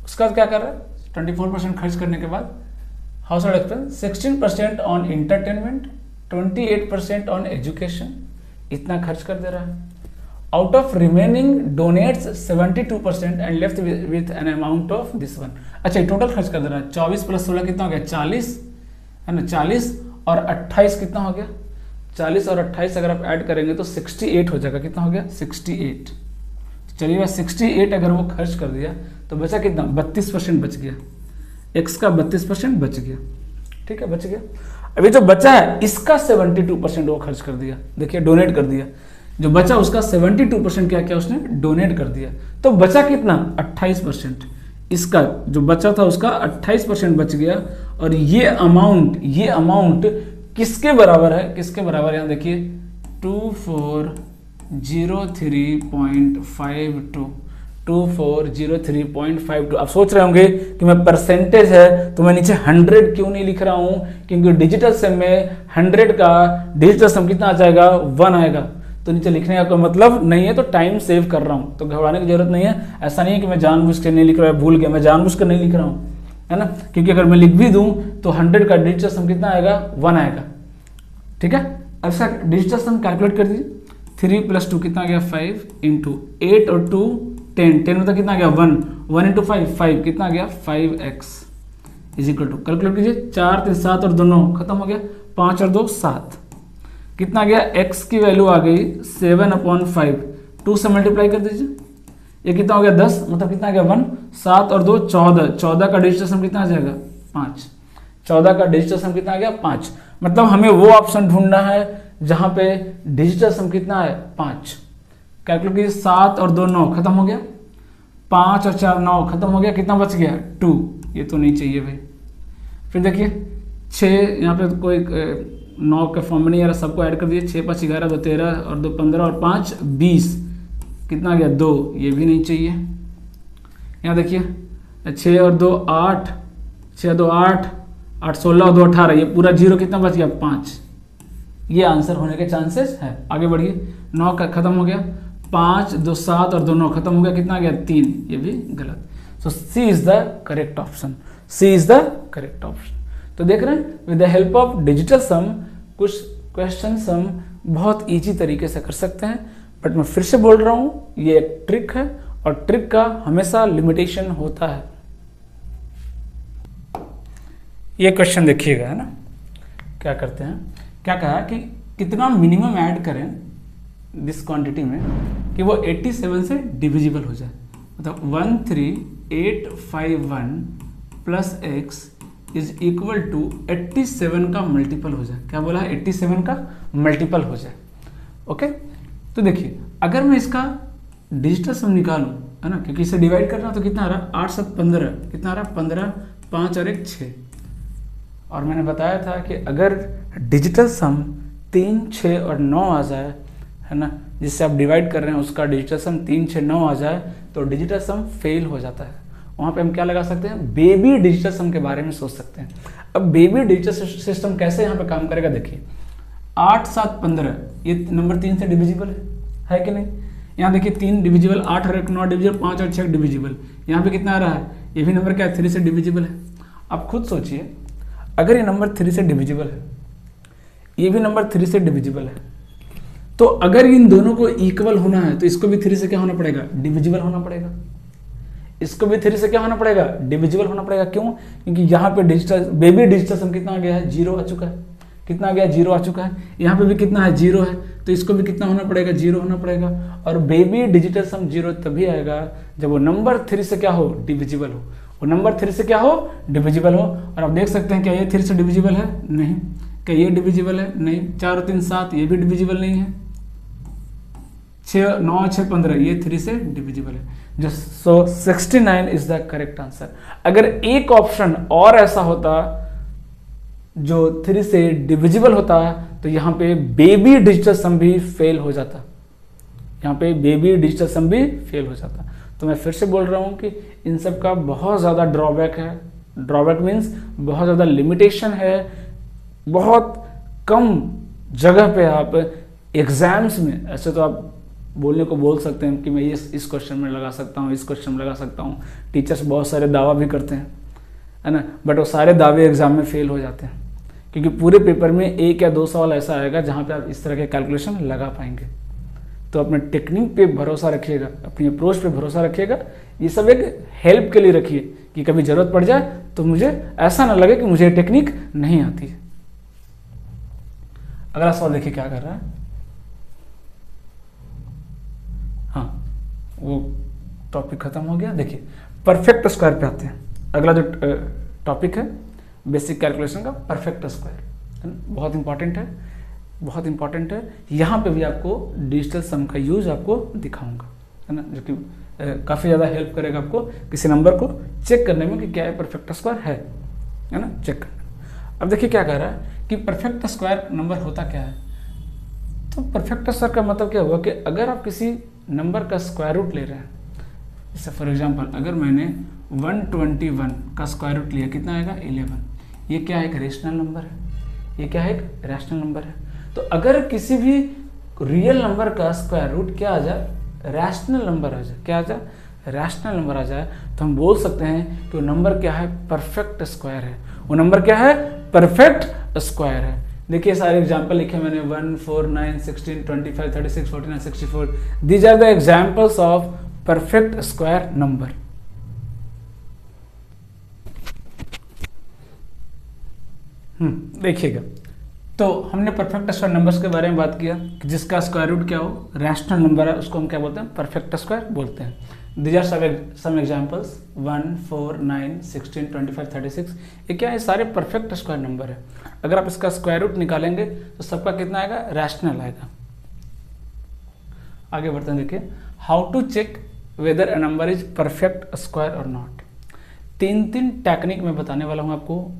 उसका क्या कर रहा है 24% खर्च करने के बाद household expense 16% on entertainment, 28% on education, इतना खर्च कर दे रहा है। Out of remaining donates 72% and left with an amount of this one. अच्छा टोटल खर्च कर दे रहा है 24 + 16 कितना हो गया 40, है ना। 40 और 28 कितना हो गया 40 और 28 अगर आप ऐड करेंगे तो 68 हो जाएगा। कितना हो गया 68। चलिए 68 अगर वो खर्च कर दिया तो बचा कितना 32% बच गया। x का 32% बच गया, ठीक है, बच गया। अभी जो बचा है इसका 72% वो खर्च कर दिया, देखिए डोनेट कर दिया, जो बचा उसका 72% क्या क्या उसने डोनेट कर दिया, तो बचा कितना 28%, इसका जो बचा था उसका 28% बच गया। और ये अमाउंट किसके बराबर है, किसके बराबर है, यहाँ देखिए 2403.52, 2403.52। आप सोच रहे होंगे कि मैं परसेंटेज है तो मैं नीचे 100 क्यों नहीं लिख रहा हूं, क्योंकि डिजिटल सम में 100 का डिजिटल सम कितना आ जाएगा 1 आएगा, तो नीचे लिखने का कोई मतलब नहीं है, तो टाइम सेव कर रहा हूं, तो घबराने की जरूरत नहीं है। ऐसा नहीं है कि मैं जानबूझ के नहीं लिख रहा हूं, भूल गया, मैं जानबूझ कर नहीं लिख रहा हूं, है ना, क्योंकि अगर मैं लिख भी दूं तो 100 का डिजिटल सम कितना आएगा 1 आएगा, ठीक है। अब सर डिजिटल सम कैलकुलेट कर दीजिए, 3 + 2 कितना आ गया 5 × 8 और 2 10, 10 मतलब कितना आ गया 1, 1 × 5 5 कितना आ गया 5x is equal to, calculate कीजिए, 4 3 7 और 2 9 खत्म हो गया, 5 और 2 7, कितना आ गया x की वैल्यू आ गई 7/5, 2 से मल्टीप्लाई कर दीजिए, ये कितना हो गया 10, मतलब कितना आ गया 1, 7 और 2 14, 14 का डिजिटल सम कितना आ जाएगा 5, 14 का डिजिटल सम कितना आ गया 5, मतलब हमें वो ऑप्शन ढूंढना है जहां पे डिजिटल सम कितना है 5। कैलकुलेट कीजिए, 7 और 2 9 खत्म हो गया, 5 और 4 9 खत्म हो गया, कितना बच गया 2, ये तो नहीं चाहिए भाई। फिर देखिए 6, यहाँ पे कोई 9 के फॉर्म में नहीं आ रहा, सबको ऐड कर दिए, 6 × 5 = 11, 2 13 और 2 15 और 5 20, कितना आ गया 2, ये भी नहीं चाहिए। यहाँ देखिए 6 और 2 8, 6 2 8, 8 16 और 2 18, ये पूरा 0, कितना बच गया 5, ये आंसर होने के चांसेस है। आगे बढ़िए, 9 का खत्म हो गया, 5 2 7 और 2 9 खत्म हो गया, कितना आ गया 3, ये भी गलत। So C is the correct option, C is the correct option. तो देख रहे हैं with the help of digital sum कुछ क्वेश्चन हम बहुत इजी तरीके से कर सकते हैं, बट मैं फिर से बोल रहा हूं ये एक ट्रिक है और ट्रिक का हमेशा लिमिटेशन होता है। ये क्वेश्चन देखिएगा, है ना, क्या करते हैं, क्या कहा कि कितना मिनिमम ऐड करें दिस क्वांटिटी में कि वो 87 से डिविजिबल हो जाए, मतलब 13851 + x इज इक्वल टू 87 का मल्टीपल हो जाए। क्या बोला है, 87 का मल्टीपल हो जाए। ओके, तो देखिए अगर मैं इसका डिजिटल सम निकालूं, है ना, क्योंकि इसे डिवाइड करना तो कितना आ रहा है 8 7 15, कितना आ रहा है 15, 5 और 1 6, और मैंने बताया था कि अगर डिजिटल सम 3 6 और 9 आ जाए, है ना, जिससे आप डिवाइड कर रहे हैं उसका डिजिटल सम 3 6 9 आ जाए तो डिजिटल सम फेल हो जाता है। वहाँ पे हम क्या लगा सकते हैं, बेबी डिजिटल सम के बारे में सोच सकते हैं। अब बेबी डिजिटल सिस्टम कैसे यहाँ पे काम करेगा, देखिए 8 7 15 ये नंबर 3 से डिविजिबल है कि नहीं, यहाँ देखिए 3 डिविजिबल, 8 और 1 9 डिविजिबल, 5 और 6 डिविजिबल, यहाँ पे कितना आ रहा है, ये भी नंबर क्या है 3 से डिविजिबल है। आप खुद सोचिए, अगर ये नंबर 3 से डिविजिबल है, ये भी नंबर 3 से डिविजिबल है, तो अगर इन दोनों को इक्वल होना है तो इसको भी 3 से क्या होना पड़ेगा, डिविजिबल होना पड़ेगा। इसको भी 3 से क्या होना पड़ेगा, डिविजिबल होना पड़ेगा। क्यों, क्योंकि यहाँ पे डिजिटल बेबी डिजिटल सम कितना आ गया है, 0 आ चुका है, कितना आ गया 0 आ चुका है, यहाँ पे भी कितना है 0 है, तो इसको भी कितना होना पड़ेगा 0 होना पड़ेगा। और बेबी डिजिटल सम 0 तभी आएगा जब वो नंबर 3 से क्या हो, डिविजिबल हो, वो नंबर 3 से क्या हो, डिविजिबल हो। और आप देख सकते हैं क्या ये 3 से डिविजिबल है, नहीं, क्या ये डिविजिबल है, नहीं, 4 और 3 7 ये भी डिविजिबल नहीं है, 6 9 6 15 ये 3 से डिविजिबल है। जो सो 69 इज द करेक्ट आंसर। अगर एक ऑप्शन और ऐसा होता जो 3 से डिविजिबल होता तो यहाँ पे बेबी डिजिटल सम भी फेल हो जाता, यहाँ पे बेबी डिजिटल सम भी फेल हो जाता। तो मैं फिर से बोल रहा हूँ कि इन सब का बहुत ज़्यादा ड्रॉबैक है, ड्रॉबैक मीन्स बहुत ज़्यादा लिमिटेशन है, बहुत कम जगह पे आप एग्जाम्स में, ऐसे तो आप बोलने को बोल सकते हैं कि मैं इस क्वेश्चन में लगा सकता हूँ, इस क्वेश्चन में लगा सकता हूँ, टीचर्स बहुत सारे दावा भी करते हैं, है ना, बट वो सारे दावे एग्जाम में फेल हो जाते हैं, क्योंकि पूरे पेपर में 1 या 2 सवाल ऐसा आएगा जहाँ पे आप इस तरह के कैलकुलेशन लगा पाएंगे। तो अपने टेक्निक पे भरोसा रखिएगा, अपनी अप्रोच पे भरोसा रखिएगा, ये सब एक हेल्प के लिए रखिए कि कभी जरूरत पड़ जाए तो मुझे ऐसा ना लगे कि मुझे टेक्निक नहीं आती है। अगला सवाल देखिए क्या कर रहा है, हाँ वो टॉपिक खत्म हो गया। देखिए परफेक्ट स्क्वायर पे आते हैं। अगला जो टॉपिक है बेसिक कैलकुलेशन का परफेक्ट स्क्वायर, है ना, बहुत इंपॉर्टेंट है, बहुत इंपॉर्टेंट है। यहाँ पे भी आपको डिजिटल सम का यूज आपको दिखाऊंगा, है ना, जो कि काफ़ी ज़्यादा हेल्प करेगा आपको किसी नंबर को चेक करने में कि क्या ये परफेक्ट स्क्वायर है ना, चेक करने में। अब देखिए क्या कह रहा है कि परफेक्ट स्क्वायर नंबर होता क्या है। तो परफेक्ट स्क्वायर का मतलब क्या हुआ कि अगर आप किसी नंबर का स्क्वायर रूट ले रहे हैं, जैसे फॉर एग्जांपल अगर मैंने 121 का स्क्वायर रूट लिया, कितना आएगा 11, ये क्या है, एक रेशनल नंबर है, ये क्या है, एक रैशनल नंबर है। तो अगर किसी भी रियल नंबर का स्क्वायर रूट क्या आ जाए, रैशनल नंबर आ जाए, क्या आ जाए, रैशनल नंबर आ जाए, तो हम बोल सकते हैं कि वो नंबर क्या है, परफेक्ट स्क्वायर है। वो नंबर क्या है, परफेक्ट स्क्वायर है। देखिए सारे एग्जाम्पल लिखे मैंने 1, 4, 9, 16, 25, 36, 49, 64। These are the examples of perfect square number. देखिएगा, तो हमने परफेक्ट स्क्वायर नंबर्स के बारे में बात किया कि जिसका स्क्वायर रूट क्या हो, रैशनल नंबर है, उसको हम क्या बोलते हैं, परफेक्ट स्क्वायर बोलते हैं। These are some examples 1, 4, 9, 16, 25, 36। ये क्या है, सारे परफेक्ट स्क्वायर नंबर है। अगर आप इसका स्क्वायर रूट निकालेंगे तो सबका कितना आएगा, रैशनल आएगा। आगे बढ़ते हैं, देखिए how to check whether a number is perfect square or not. तीन टेक्निक मैं बताने वाला हूँ आपको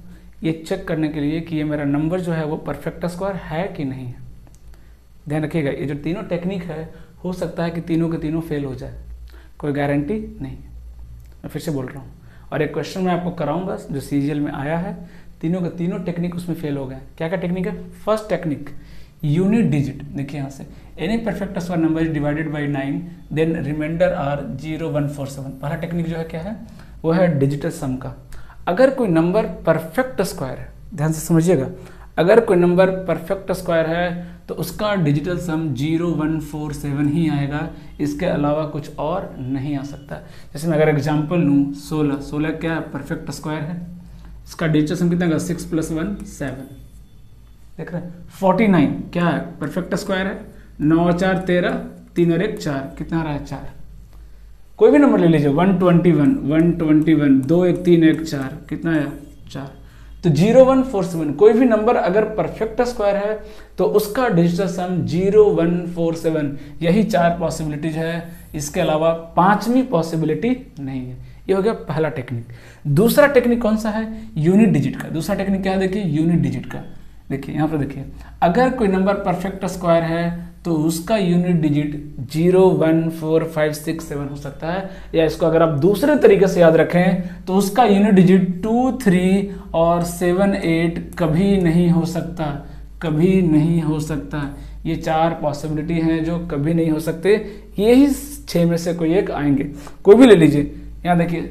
ये चेक करने के लिए कि ये मेरा नंबर जो है वो परफेक्ट स्क्वायर है कि नहीं है। ध्यान रखिएगा, ये जो तीनों टेक्निक है, हो सकता है कि तीनों के तीनों फेल हो जाए, कोई गारंटी नहीं। मैं फिर से बोल रहा हूँ, और एक क्वेश्चन मैं आपको कराऊंगा जो सीजीएल में आया है, तीनों के तीनों टेक्निक उसमें फेल हो गए। क्या क्या टेक्निक है। First technique, unit digit. देखिए यहाँ से, any perfect square number is divided by 9 then reminder are 0, 1, 4, 7। पहला टेक्निक जो है क्या है, वो है डिजिटल सम का। अगर कोई नंबर परफेक्ट स्क्वायर है, ध्यान से समझिएगा, अगर कोई नंबर परफेक्ट स्क्वायर है तो उसका डिजिटल सम 0, 1, 4, 7 ही आएगा, इसके अलावा कुछ और नहीं आ सकता। जैसे मैं अगर एग्जांपल लूँ 16 क्या है, परफेक्ट स्क्वायर है, इसका डिजिटल सम कितना, 6 + 1 7। देख रहे हैं। 49 क्या है, परफेक्ट स्क्वायर है, 9, 4, 13, 3 और 1 4, कितना आ रहा है 4। कोई भी नंबर ले लीजिए, 121, 2, 1, 3, 1 4, कितना है 4। तो 0, 1, 4, 7 कोई भी नंबर अगर परफेक्ट स्क्वायर है तो उसका डिजिटल सम 0, 1, 4, 7, यही 4 पॉसिबिलिटीज है, इसके अलावा 5वीं पॉसिबिलिटी नहीं है। ये हो गया पहला टेक्निक। दूसरा टेक्निक कौन सा है, यूनिट डिजिट का। दूसरा टेक्निक क्या है, देखिए यूनिट डिजिट का। देखिए यहाँ पर देखिए, अगर कोई नंबर परफेक्ट स्क्वायर है तो उसका यूनिट डिजिट 0, 1, 4, 5, 6, 7 हो सकता है, या इसको अगर आप दूसरे तरीके से याद रखें तो उसका यूनिट डिजिट 2, 3 और 7, 8 कभी नहीं हो सकता, कभी नहीं हो सकता। ये 4 पॉसिबिलिटी हैं जो कभी नहीं हो सकते, यही 6 में से कोई एक आएंगे। कोई भी ले लीजिए, यहाँ देखिए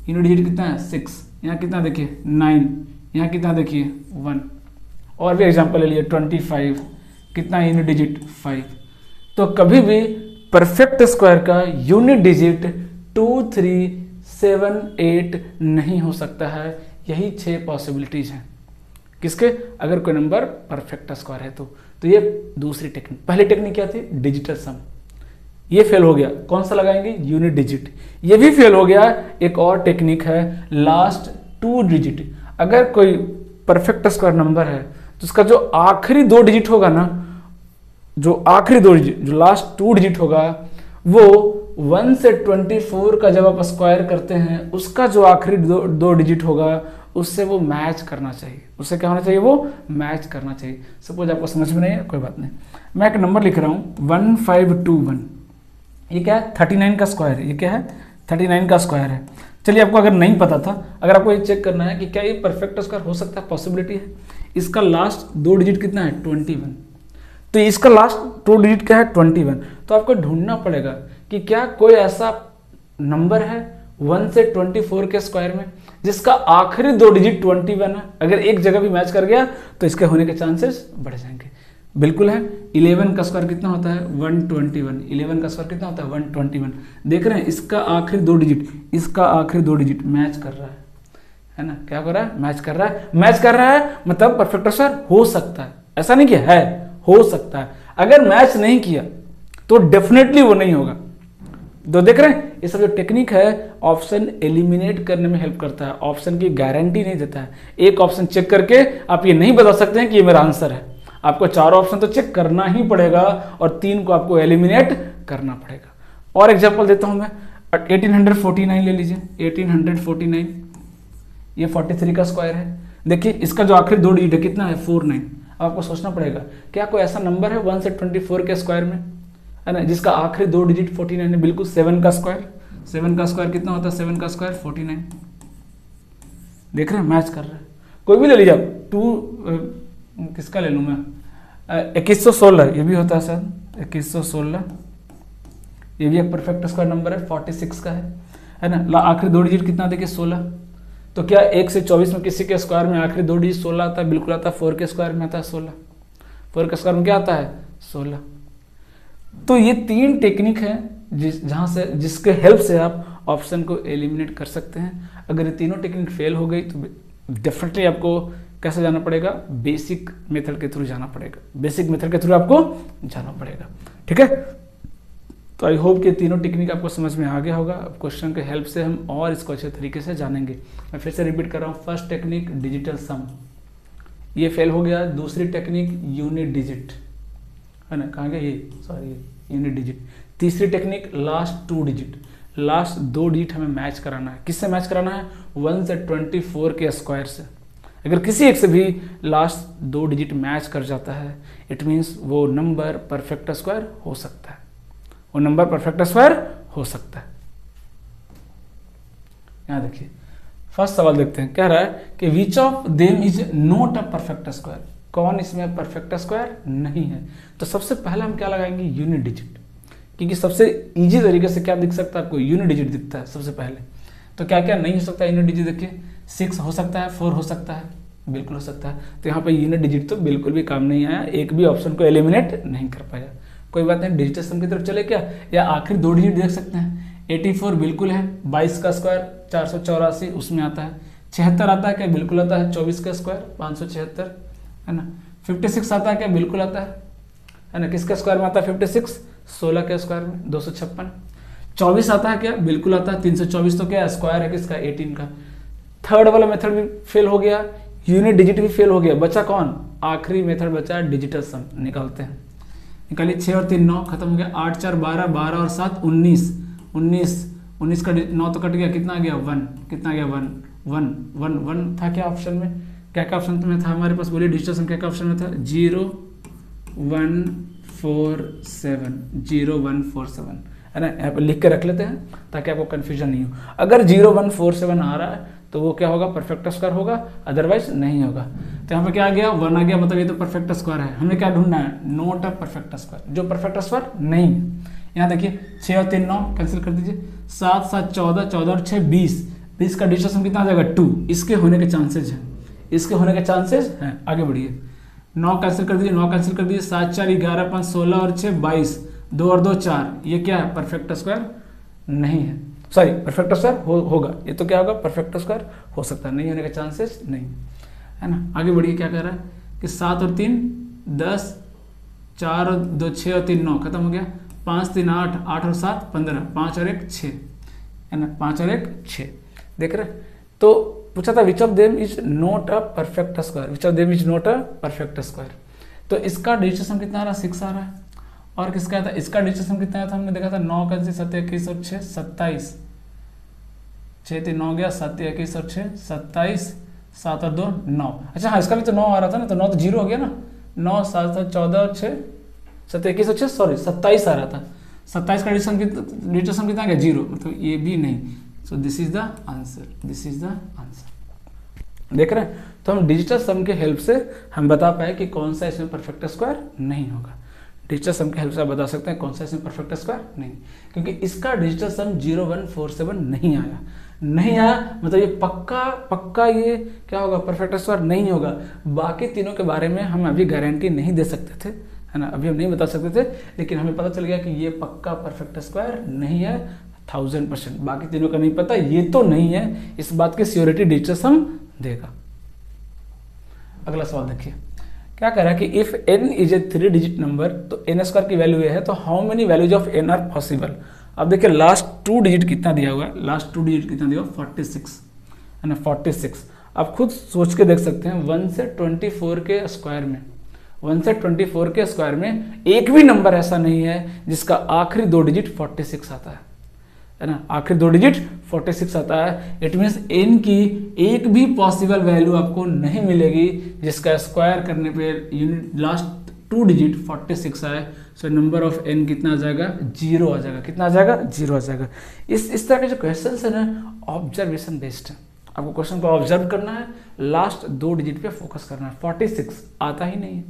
यूनिट डिजिट कितना है 6, यहाँ कितना देखिए 9, यहाँ कितना देखिए 1, और भी एग्जाम्पल ले लिए 25, कितना यूनिट डिजिट 5। तो कभी भी परफेक्ट स्क्वायर का यूनिट डिजिट 2, 3, 7, 8 नहीं हो सकता है। यही 6 पॉसिबिलिटीज हैं किसके, अगर कोई नंबर परफेक्ट स्क्वायर है तो ये दूसरी टेक्निक। पहली टेक्निक क्या थी, डिजिटल सम, ये फेल हो गया। कौन सा लगाएंगे, यूनिट डिजिट, ये भी फेल हो गया। एक और टेक्निक है लास्ट 2 डिजिट। अगर कोई परफेक्ट स्क्वायर नंबर है तो उसका जो आखिरी 2 डिजिट होगा ना, जो आखिरी 2 डिजिट, जो लास्ट 2 डिजिट होगा, वो 1 से 24 का जब आप स्क्वायर करते हैं, उसका जो आखिरी 2 डिजिट होगा उससे वो मैच करना चाहिए। उससे क्या होना चाहिए, वो मैच करना चाहिए। सपोज आपको समझ में नहीं है, कोई बात नहीं, मैं एक नंबर लिख रहा हूँ 1521। ये क्या है, 39 का स्क्वायर है। ये क्या है, 39 का स्क्वायर है। चलिए, आपको अगर नहीं पता था, अगर आपको ये चेक करना है कि क्या ये परफेक्ट स्क्वायर हो सकता है, पॉसिबिलिटी है। इसका लास्ट 2 डिजिट कितना है, 21। तो इसका लास्ट 2 डिजिट क्या है, 21। तो आपको ढूंढना पड़ेगा कि क्या कोई ऐसा नंबर है 1 से 24 के स्क्वायर में जिसका आखिरी 2 डिजिट 21 है। अगर एक जगह भी मैच कर गया तो इसके होने के चांसेस बढ़ जाएंगे। बिल्कुल है। 11 का स्क्वायर कितना होता है, 121। 11 का स्क्वायर कितना होता है, 121। देख रहे हैं, इसका आखिरी 2 डिजिट, इसका आखिरी 2 डिजिट मैच कर रहा है ना, क्या कर रहा है, मैच कर रहा है। मैच कर रहा है मतलब परफेक्ट स्क्वायर हो सकता है, ऐसा नहीं कि है, हो सकता है। अगर मैच नहीं किया तो डेफिनेटली वो नहीं होगा, तो देख रहे हैं, ये सब जो टेक्निक है ऑप्शन एलिमिनेट करने में हेल्प करता है, ऑप्शन की गारंटी नहीं देता है। एक ऑप्शन चेक करके आप ये नहीं बता सकते हैं कि ये मेरा आंसर है, आपको चारों ऑप्शन तो चेक करना ही पड़ेगा और 3 को आपको एलिमिनेट करना पड़ेगा। और एग्जांपल देता हूं मैं, 1849 ले लीजिए, 1849 ये 43 का स्क्वायर है। देखिए इसका जो आखिरी 2 डिजिट है कितना है, 49। आपको सोचना पड़ेगा क्या कोई ऐसा नंबर है 1 से 24 के स्क्वायर में, है ना, जिसका आखिरी 2 डिजिट 49 है। बिल्कुल 7 का स्क्वायर, 7 का स्क्वायर कितना होता है, 7 का स्क्वायर 49। देख रहे हैं, मैच कर रहे हैं। कोई भी ले लीजिए आप, 2 किसका ले लूँ मैं, 2116 ये भी होता है सर, 2116 ये भी एक परफेक्ट स्क्वायर नंबर है, 46 का है ना। आखिरी 2 डिजिट कितना देखिए 16। तो क्या 1 से 24 में किसी के स्क्वायर में आखिरी 2 डिजिट 16 आता है, बिल्कुल आता है। 4 के स्क्वायर में आता है 16, 4 के स्क्वायर में क्या आता है 16। तो ये 3 टेक्निक है जहां से जिसके हेल्प से आप ऑप्शन को एलिमिनेट कर सकते हैं। अगर ये तीनों टेक्निक फेल हो गई तो डेफिनेटली आपको कैसे जाना पड़ेगा, बेसिक मेथड के थ्रू जाना पड़ेगा, बेसिक मेथड के थ्रू आपको जाना पड़ेगा। ठीक है, तो आई होप कि तीनों टेक्निक आपको समझ में आ गया होगा। अब क्वेश्चन के हेल्प से हम और इसको अच्छे तरीके से जानेंगे। मैं फिर से रिपीट कर रहा हूँ, फर्स्ट टेक्निक डिजिटल सम, ये फेल हो गया। दूसरी टेक्निक यूनिट डिजिट, है ना, कहाँ गया ये, सॉरी यूनिट डिजिट। तीसरी technique last 2 digit, last 2 digit हमें मैच कराना है। किससे मैच कराना है, 1 से 24 के स्क्वायर से। अगर किसी एक से भी लास्ट 2 डिजिट मैच कर जाता है, इट मीन्स वो नंबर परफेक्ट स्क्वायर हो सकता है, वो नंबर परफेक्ट स्क्वायर हो सकता है। यहां देखिए फर्स्ट सवाल देखते हैं, कह रहा है कि which of them is not a perfect square, कौन इसमें परफेक्ट स्क्वायर नहीं है। तो सबसे पहले हम क्या लगाएंगे, यूनिट डिजिट, क्योंकि सबसे इजी तरीके से क्या दिख सकता है आपको, यूनिट डिजिट दिखता है सबसे पहले। तो क्या क्या नहीं हो सकता यूनिट डिजिट, देखिए 6 हो सकता है, 4 हो सकता है, बिल्कुल हो सकता है। तो यहाँ पे यूनिट डिजिट तो बिल्कुल भी काम नहीं आया, एक भी ऑप्शन को एलिमिनेट नहीं कर पाया। कोई बात नहीं, डिजिटल सम की तरफ चले क्या, या आखिर 2 डिजिट देख सकते हैं। 84 बिल्कुल है, 22 का स्क्वायर 484 उसमें आता है। 76 आता है क्या, बिल्कुल आता है। 24 का स्क्वायर 576, है ना। 56 आता है क्या, बिल्कुल आता है ना। किसका स्क्वायर में आता है 56, 16 के स्क्वायर में 256। 24 आता है क्या, बिल्कुल आता है। 324 तो क्या स्क्वायर है किसका, 18 का। थर्ड वाला मेथड भी फेल हो गया, यूनिट डिजिट भी फेल हो गया, बचा कौन, आखिरी मेथड बचा डिजिटल सम। निकालते हैं, निकालिए 6 और 3 9, खत्म हो गया। 8 4 12, 12 और 7 19, 19 का 9 तो कट गया, कितना आ गया 1, कितना आ गया 1 था क्या ऑप्शन में, क्या क्या ऑप्शन में था हमारे पास, बोलिए डिजिटल सम क्या क्या ऑप्शन में था, 0 1 4 7, 0 1 4 7, है ना। यहाँ पे लिख के रख लेते हैं ताकि आपको कंफ्यूजन नहीं हो। अगर 0 1 4 7 आ रहा है तो वो क्या होगा, परफेक्ट स्क्वायर होगा, अदरवाइज नहीं होगा। तो यहाँ पे क्या आ गया, 1 आ गया, मतलब ये तो परफेक्ट स्क्वायर है। हमें क्या ढूंढना है, नॉट अ परफेक्ट स्क्वायर, जो परफेक्ट स्क्वायर नहीं है। यहाँ देखिए 6 और 3 9 कैंसिल कर दीजिए, 7 7 14, 14 और 6 20, 20 का डिजिटल सम कितना आ जाएगा 2, इसके होने के चांसेज हैं, इसके होने के चांसेज हैं। आगे बढ़िए, 9 कैंसिल कर दीजिए, 9 कैंसिल कर दीजिए, 7 4 11 5 16 और 6 22, 2 और 2 4, ये क्या है, परफेक्ट स्क्वायर नहीं है। सॉरी, परफेक्ट स्क्वायर होगा, ये तो क्या होगा, परफेक्ट स्क्वायर हो सकता है, नहीं होने के चांसेस नहीं, है ना। आगे बढ़िए, क्या कह रहा है कि 7 और 3 10, 4 और 2 6 और 3 9, खत्म हो गया। 5 3 8, 8 और 7 15, 5 और 1 6, है ना, 5 और 1 6, देख रहे। तो पूछा था which of them is not a perfect square, which of them is not a perfect square. तो इसका डिजिटल सम कितना आ रहा है, 6 आ रहा है। और किसका था, इसका डिजिटल सम कितना था, हमने देखा था 9 का 7 21 और 6 27, 6 3 9 गया, 7 21 और 6 27, 7 और 2 9। अच्छा हाँ, इसका भी तो 9 आ रहा था ना, तो 9 तो 0 हो गया ना। 9 7 7 14 और 6 7 21 और 6, सॉरी 27 आ रहा था। 27 का डिजिटल सम कितना गया 0, मतलब ये भी नहीं। सो this is the answer, this is the answer. देख रहे हैं, तो हम डिजिटल सम के हेल्प से हम बता पाए कि कौन सा इसमें परफेक्ट स्क्वायर नहीं होगा। डिजिटल सम के हेल्प से आप बता सकते हैं कौन सा इसमें परफेक्ट स्क्वायर नहीं, क्योंकि इसका डिजिटल सम 0 1 4 7 नहीं आया, नहीं आया, मतलब ये पक्का ये क्या होगा, परफेक्ट स्क्वायर नहीं होगा। बाकी तीनों के बारे में हम अभी गारंटी नहीं दे सकते थे, है ना, अभी हम नहीं बता सकते थे, लेकिन हमें पता चल गया कि ये पक्का परफेक्ट स्क्वायर नहीं है 1000%। बाकी तीनों का नहीं पता, ये तो नहीं है, इस बात की श्योरिटी डिजिटल सम देगा। अगला सवाल देखिए, क्या कह रहा है कि if n is a 3 digit number, तो n स्क्वायर की वैल्यू ये है, तो how many values of n are possible. अब देखिए लास्ट 2 डिजिट कितना दिया हुआ है, लास्ट 2 डिजिट कितना दिया हुआ 46 है ना, 46। आप खुद सोच के देख सकते हैं 1 से 24 के स्क्वायर में, 1 से 24 के स्क्वायर में एक भी नंबर ऐसा नहीं है जिसका आखिरी 2 डिजिट 46 आता है ना, आखिरी 2 डिजिट 46 आता है। इट मीन्स n की एक भी पॉसिबल वैल्यू आपको नहीं मिलेगी जिसका स्क्वायर करने पे यूनिट लास्ट 2 डिजिट 46 आए। सो नंबर ऑफ n कितना आ जाएगा, 0 आ जाएगा। कितना आ जाएगा, 0 आ जाएगा। इस तरह के जो क्वेश्चन है ना ऑब्जर्वेशन बेस्ड है। आपको क्वेश्चन को ऑब्जर्व करना है, लास्ट 2 डिजिट पे फोकस करना है। 46 आता ही नहीं है,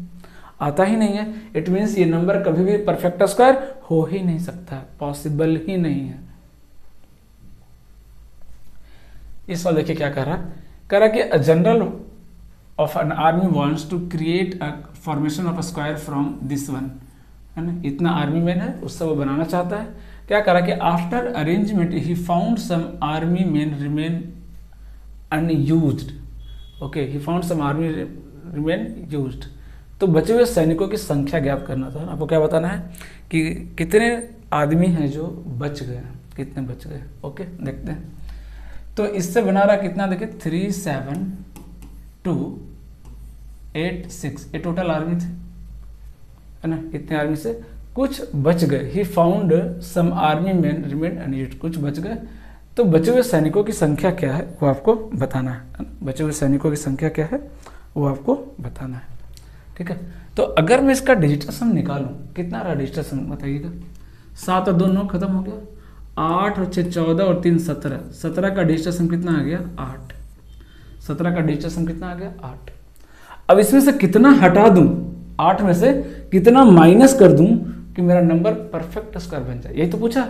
आता ही नहीं है। इट मीन्स ये नंबर कभी भी परफेक्ट स्क्वायर हो ही नहीं सकता, पॉसिबल ही नहीं है। इस वाल देखिए क्या कह रहा कि a general of an army wants to create a formation of a square from this one, है ना, इतना आर्मी मैन है उससे वो बनाना चाहता है। क्या करा कि after arrangement he found some army man remain unused. Okay, he found some army remain used. तो बचे हुए सैनिकों की संख्या ज्ञात करना था। आपको क्या बताना है कि कितने आदमी हैं जो बच गए, कितने बच गए। ओके, देखते हैं। तो इससे बना रहा कितना, देखिए 3, 7, 2, 8, 6, ये टोटल आर्मी थे, है ना। इतने आर्मी से कुछ बच गए। He found some army man remain unused, कुछ बच गए। तो बचे हुए सैनिकों की संख्या क्या है वो आपको बताना है। बचे हुए सैनिकों की संख्या क्या है वो आपको बताना है, ठीक है। तो अगर मैं इसका डिजिटल सम निकालूं, कितना रहा डिजिटल सम बताइएगा। 7 और 2 9 खत्म हो गया। 8 और 6 14 और 3 17, 17 का डिजिटल सम कितना आ गया 8। 17 का डिजिटल सम कितना आ गया 8। अब इसमें से कितना हटा दूं, 8 में से कितना माइनस कर दूं कि मेरा नंबर परफेक्ट स्क्वायर बन जाए। यही तो पूछा,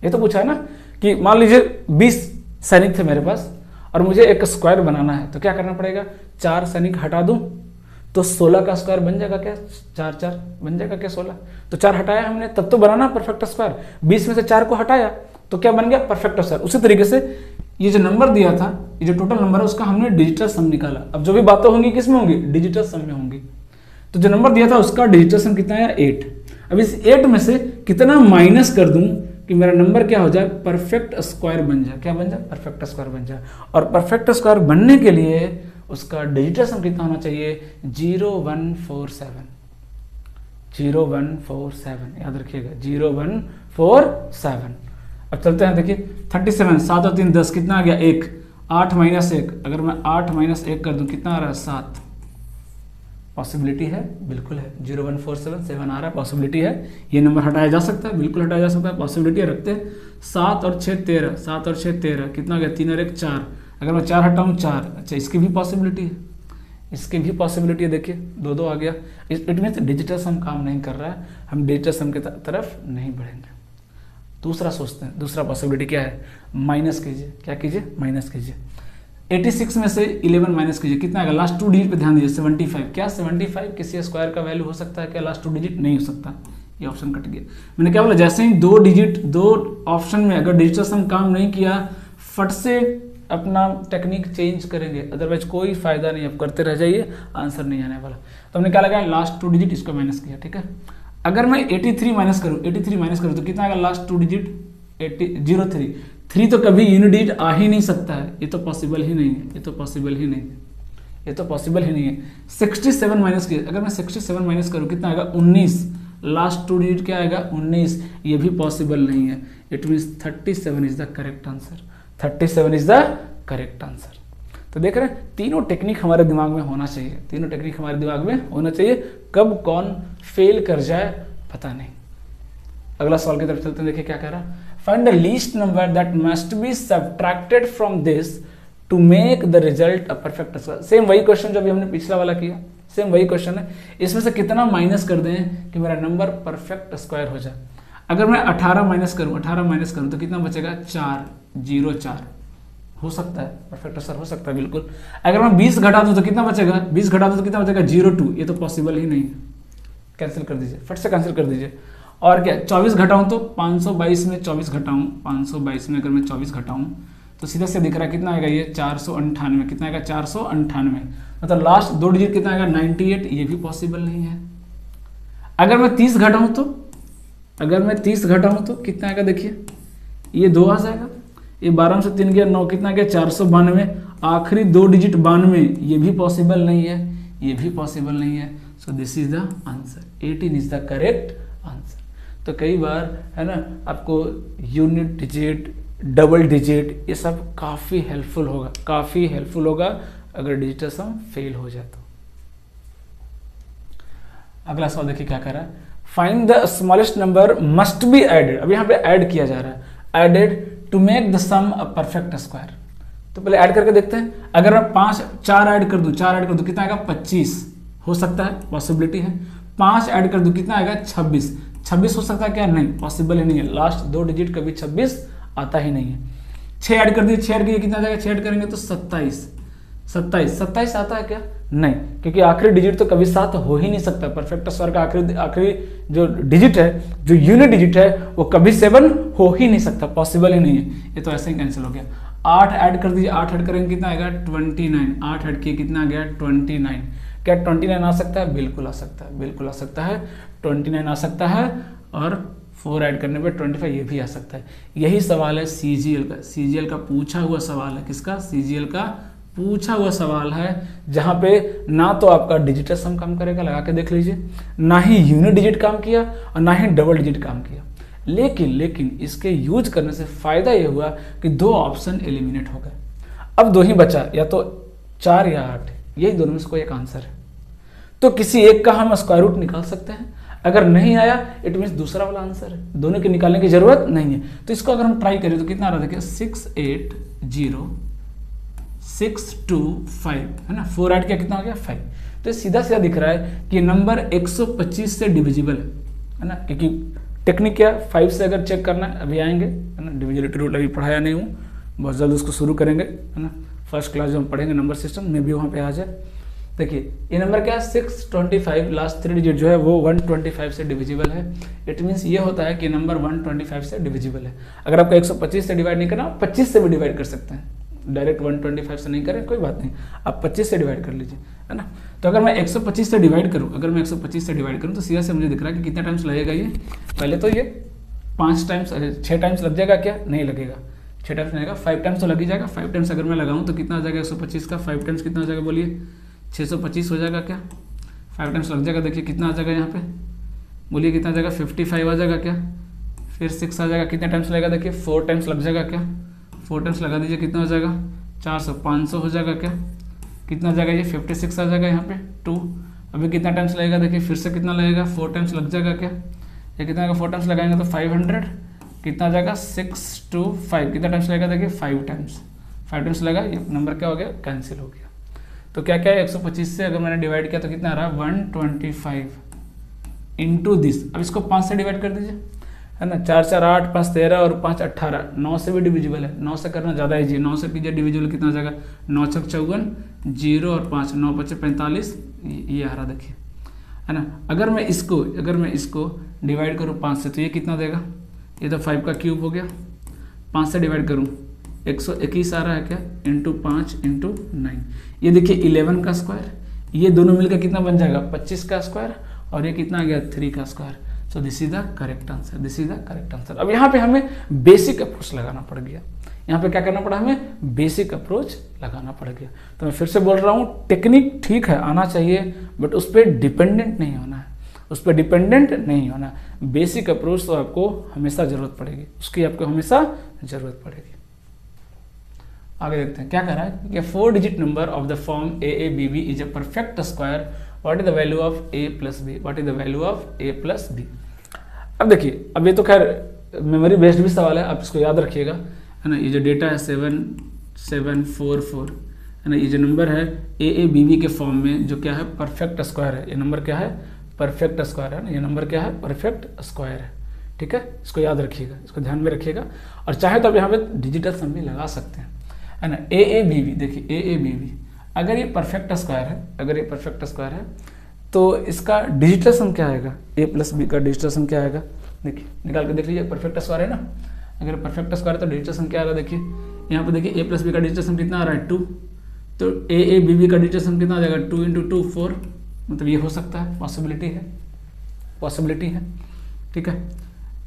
ये तो पूछा है ना कि मान लीजिए 20 सैनिक थे मेरे पास और मुझे एक स्क्वायर बनाना है, तो क्या करना पड़ेगा, 4 सैनिक हटा दूं तो 16 का स्क्वायर बन जाएगा क्या, 4 4 बन जाएगा क्या 16। तो 4 हटाया हमने, तब तो बनाना परफेक्ट स्क्वायर। 20 में से 4 को हटाया तो क्या बन गया परफेक्ट स्क्वायर। उसी तरीके से ये जो नंबर दिया था, ये जो टोटल नंबर है उसका हमने डिजिटल सम निकाला। अब जो भी बातें होंगी किस में होंगी, डिजिटल सम में होंगी। तो जो नंबर दिया था उसका डिजिटल सम कितना है 8। अब इस 8 में से कितना माइनस कर दूं कि मेरा नंबर क्या हो जाए, परफेक्ट स्क्वायर बन जाए। क्या बन जाए, परफेक्ट स्क्वायर बन जाए। और परफेक्ट स्क्वायर बनने के लिए उसका डिजिटल सम कितना होना चाहिए, 0147। 0147 याद रखिएगा, 0147। अब चलते हैं, देखिए 37, 7 और 3 10, कितना आ गया 1। 8 माइनस 1, अगर मैं 8 माइनस 1 कर दूं कितना आ रहा है 7। पॉसिबिलिटी है, बिल्कुल है। 01477 आ रहा है, पॉसिबिलिटी है। ये नंबर हटाया जा सकता है, बिल्कुल हटाया जा सकता है, पॉसिबिलिटी रखते हैं। 7 और 6 13, 7 और 6 13, कितना गया 3 और 1 4। अगर मैं 4 हटाऊँ 4, अच्छा इसकी भी पॉसिबिलिटी है, इसकी भी पॉसिबिलिटी है। देखिए 2 2 आ गया। इट मीन्स डिजिटल सम काम नहीं कर रहा है, हम डिजिटल सम की तरफ नहीं बढ़ेंगे। दूसरा सोचते हैं, दूसरा पॉसिबिलिटी क्या है, माइनस कीजिए। क्या कीजिए, माइनस कीजिए। 86 में से 11 माइनस कीजिए, कितना आएगा, लास्ट 2 डिजिट पे ध्यान दीजिए। 75, क्या 75 किसी स्क्वायर का वैल्यू हो सकता है क्या, लास्ट 2 डिजिट नहीं हो सकता। ये ऑप्शन कट गया। मैंने क्या बोला, जैसे ही 2 डिजिट 2 ऑप्शन में अगर डिजिटल सम काम नहीं किया, फट से अपना टेक्निक चेंज करेंगे, अदरवाइज कोई फायदा नहीं। आप करते रह जाइए, आंसर नहीं आने वाला। तो हमने क्या लगाया, लास्ट 2 डिजिट इसको माइनस किया, ठीक है। अगर मैं 83 माइनस करूँ, 83 माइनस करूँ तो कितना आएगा, लास्ट 2 डिजिट 03। 3 तो कभी यूनिट डिजिट आ ही नहीं सकता है, ये तो पॉसिबल ही नहीं है, ये तो पॉसिबल ही नहीं है, ये तो पॉसिबल ही नहीं है। 67 माइनस किया, अगर मैं 67 माइनस करूँ कितना आएगा 19। लास्ट 2 डिजिट क्या आएगा 19, ये भी पॉसिबल नहीं है। It means 37 is the correct answer. 37 is the correct answer. तो देख रहे हैं, तीनों टेक्निक हमारे दिमाग में होना चाहिए, तीनों टेक्निक हमारे दिमाग में होना चाहिए। कब कौन फेल कर जाए पता नहीं। अगला सवाल की तरफ चलते हैं, देखिए क्या कह रहा, find the least number that must be subtracted from this to make the result a perfect square. Same वही क्वेश्चन जो अभी हमने पिछला वाला किया, सेम वही क्वेश्चन है। इसमें से कितना माइनस कर दें कि मेरा नंबर परफेक्ट स्क्वायर हो जाए। अगर मैं 18 माइनस करूं, 18 माइनस करूं तो कितना बचेगा 4, 0 4 हो सकता है, परफेक्ट स्क्वायर हो सकता है बिल्कुल। अगर मैं 20 घटा दूं तो कितना बचेगा, 20 घटा दूं तो कितना बचेगा 0 2, ये तो पॉसिबल ही नहीं है। कैंसिल कर दीजिए, फट से कैंसिल कर दीजिए। और क्या 24 घटाऊं तो 522 में 24 घटाऊं, 522 में अगर मैं 24 घटाऊं तो सीधा से दिख रहा है कितना आएगा ये 498। कितना आएगा 498, मतलब लास्ट 2 डिजिट कितना आएगा 98, ये भी पॉसिबल नहीं है। अगर मैं 30 घटाऊं तो अगर मैं 30 घटाऊँ तो कितना आएगा देखिए, ये 2 आ जाएगा, ये 12 में से 3 गया 9, कितना गया 492, आखिरी 2 डिजिट 92, ये भी पॉसिबल नहीं है, ये भी पॉसिबल नहीं है। So this is the answer, 18 is the correct answer. तो कई बार है ना आपको यूनिट डिजिट, डबल डिजिट, ये सब काफ़ी हेल्पफुल होगा, काफ़ी हेल्पफुल होगा अगर डिजिटल सम फेल हो जाए तो। अगला सवाल देखिए क्या कर रहा है, find the smallest number must be added. अब यहाँ पे ऐड किया जा रहा है, added to make the sum a perfect square. तो पहले ऐड करके देखते हैं, अगर मैं 4 ऐड कर दूं, 4 ऐड कर दूं कितना आएगा 25, हो सकता है, पॉसिबिलिटी है। 5 ऐड कर दूं कितना आएगा 26, 26 हो सकता है क्या, नहीं, पॉसिबल ही नहीं है, लास्ट 2 डिजिट कभी 26 आता ही नहीं है। 6 ऐड कर दिए, 6 ऐड किए कितना आ जाएगा, 6 ऐड करेंगे तो 27, 27 आता है क्या, नहीं, क्योंकि आखिरी डिजिट तो कभी 7 हो ही नहीं सकता। परफेक्ट स्क्वायर का आखिरी जो डिजिट है, जो यूनिट डिजिट है, वो कभी 7 हो ही नहीं सकता, पॉसिबल ही नहीं है, ये तो ऐसे ही कैंसिल हो गया। 8 ऐड कर दीजिए, 8 ऐड करेंगे कितना आएगा 29, 8 ऐड किए कितना आ गया 29। क्या 29 आ सकता है, बिल्कुल आ सकता है, बिल्कुल आ सकता है, 29 आ सकता है, और 4 ऐड करने पे 25 ये भी आ सकता है। यही सवाल है सीजीएल का, सीजीएल का पूछा हुआ सवाल है, किसका, सीजीएल का पूछा हुआ सवाल है, जहां पे ना तो आपका डिजिटल सम काम करेगा, लगा के देख लीजिए, ना ही यूनिट डिजिट काम किया और ना ही डबल डिजिट काम किया। लेकिन इसके यूज करने से फायदा ये हुआ कि 2 ऑप्शन एलिमिनेट हो गए। अब 2 ही बचा, या तो 4 या 8, यही दोनों में से कोई एक आंसर है। तो किसी एक का हम स्क्वायर रूट निकाल सकते हैं, अगर नहीं आया इट मीन्स दूसरा वाला आंसर है, दोनों के निकालने की जरूरत नहीं है। तो इसको अगर हम ट्राई करें तो कितना आ रहा है, देखिए 680,625 है ना, 4 ऐड किया कितना हो गया 5। तो सीधा सीधा दिख रहा है कि नंबर 125 से डिविजिबल है ना, क्योंकि टेक्निक क्या 5 से अगर चेक करना है, अभी आएंगे है ना, डिविजिबिलिटी रूल अभी पढ़ाया नहीं हूँ, बहुत जल्द उसको शुरू करेंगे है ना, फर्स्ट क्लास जो हम पढ़ेंगे नंबर सिस्टम में भी वहाँ पे आ जाए। देखिए ये नंबर क्या है 625, लास्ट 3 डिजिट जो है वो 125 से डिविजिबल है। इट मीन्स ये होता है कि नंबर 125 से डिविजिबल है। अगर आपको 125 से डिवाइड नहीं करना, 25 से भी डिवाइड कर सकते हैं, डायरेक्ट 125 से नहीं करें कोई बात नहीं, आप 25 से डिवाइड कर लीजिए है ना। तो अगर मैं 125 से डिवाइड करूँ, अगर मैं 125 से डिवाइड करूँ तो सीधा से मुझे दिख रहा है कि कितना टाइम्स लगेगा ये, पहले तो ये 5 टाइम्स 6 टाइम्स लग जाएगा क्या, नहीं लगेगा, 6 टाइम्स नहीं लगेगा, 5 टाइम्स तो लग ही जाएगा। 5 टाइम्स अगर मैं लगाऊँ तो कितना आ जाएगा 125 का, 5 टाइम्स कितना आ जाएगा बोलिए, 625 हो जाएगा क्या, 5 टाइम्स लग जाएगा। देखिए कितना आ जाएगा यहाँ पे, बोलिए कितना आ जाएगा 55 आ जाएगा क्या, फिर 6 आ जाएगा, कितने टाइम्स लगेगा देखिए 4 टाइम्स लग जाएगा क्या, 4 टाइम्स लगा दीजिए कितना हो जाएगा 400, 500 हो जाएगा क्या, कितना आ जाएगा ये 56 आ जाएगा यहाँ पे 2। अभी कितना टाइम्स लगेगा देखिए, फिर से कितना लगेगा 4 टाइम्स लग जाएगा क्या, ये कितना का 4 टाइम्स लगाएंगे तो 500, कितना आ जाएगा 625, कितना टाइम्स लगेगा देखिए 5 टाइम्स लगा, ये नंबर क्या हो गया कैंसिल हो गया। तो क्या क्या है 125 से अगर मैंने डिवाइड किया तो कितना आ रहा है 125 इंटू दिस। अब इसको 5 से डिवाइड कर दीजिए है ना, 4 4 8 5 13 और 5 18, 9 से भी डिविजिबल है, 9 से करना ज़्यादा ईजी है, 9 से कीजिए डिविजिबल कितना आ जाएगा 9 छक 54, 0 और 5 9 5 45, ये आ रहा देखिए है ना। अगर मैं इसको डिवाइड करूँ 5 से तो ये कितना देगा, ये तो 5 का क्यूब हो गया, 5 से डिवाइड करूँ 121 आ रहा है क्या, इंटू 5 इंटू 9, ये देखिए 11 का स्क्वायर, ये दोनों मिलकर कितना बन जाएगा 25 का स्क्वायर, और ये कितना आ गया 3 का square. So this is the correct answer, this is the correct answer. अब यहाँ पे हमें बेसिक अप्रोच लगाना पड़ गया, यहाँ पे क्या करना पड़ा हमें, बेसिक अप्रोच लगाना पड़ गया। तो मैं फिर से बोल रहा हूँ, टेक्निक ठीक है आना चाहिए, बट उस पर डिपेंडेंट नहीं होना है, उस पर डिपेंडेंट नहीं होना। बेसिक अप्रोच तो आपको हमेशा जरूरत पड़ेगी, उसकी आपको हमेशा जरूरत पड़ेगी। आगे देखते हैं क्या कह रहा है कि 4 digit number of the form AABB is a perfect square, what is the value of A plus B, what is the value of A plus B. अब देखिए, अब ये तो खैर मेमोरी बेस्ड भी सवाल है, आप इसको याद रखिएगा है ना। ये जो डेटा है 7744 है ना, ये जो नंबर है AABB के फॉर्म में जो क्या है परफेक्ट स्क्वायर है, ये नंबर क्या है परफेक्ट स्क्वायर है ना, ये नंबर क्या है परफेक्ट स्क्वायर है, ठीक है। इसको याद रखिएगा, इसको ध्यान में रखिएगा, और चाहे तो आप यहाँ पे डिजिटल सम भी लगा सकते हैं है ना। AABB देखिए, AABB अगर ये परफेक्ट स्क्वायर है, अगर ये परफेक्ट स्क्वायर है तो इसका डिजिटल सम क्या आएगा, A प्लस बी का डिजिटल सम क्या आएगा, देखिए निकाल के देख लीजिए, परफेक्ट स्क्वायर है ना, अगर परफेक्ट स्क्वायर है तो डिजिटल सम क्या आ रहा है, देखिए यहाँ पे देखिए A प्लस बी का डिजिटल सम कितना आ रहा है 2, तो AABB का डिजिटल सम कितना आ जाएगा 2 इंटू 2 4, मतलब ये हो सकता है, पॉसिबिलिटी है, ठीक है।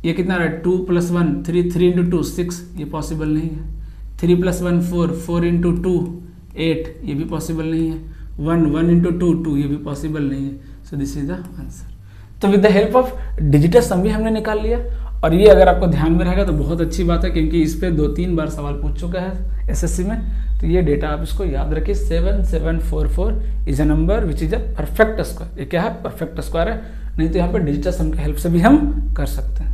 ये कितना रहा है 2 + 1 3, 3 × 2 6, ये पॉसिबल नहीं है। 3 + 1 4, 4 × 2 8, ये भी पॉसिबल नहीं है। 1, 1 × 2 2, ये भी पॉसिबल नहीं है। So this is the answer. तो with the help of digital sum भी हमने निकाल लिया, और ये अगर आपको ध्यान में रहेगा तो बहुत अच्छी बात है, क्योंकि इस पे 2-3 बार सवाल पूछ चुका है एसएससी में। तो ये डेटा आप इसको याद रखिए, 7744 is a number which is a perfect square. ये क्या है? परफेक्ट स्क्वायर है। नहीं तो यहाँ पे डिजिटल सम की हेल्प से भी हम कर सकते हैं।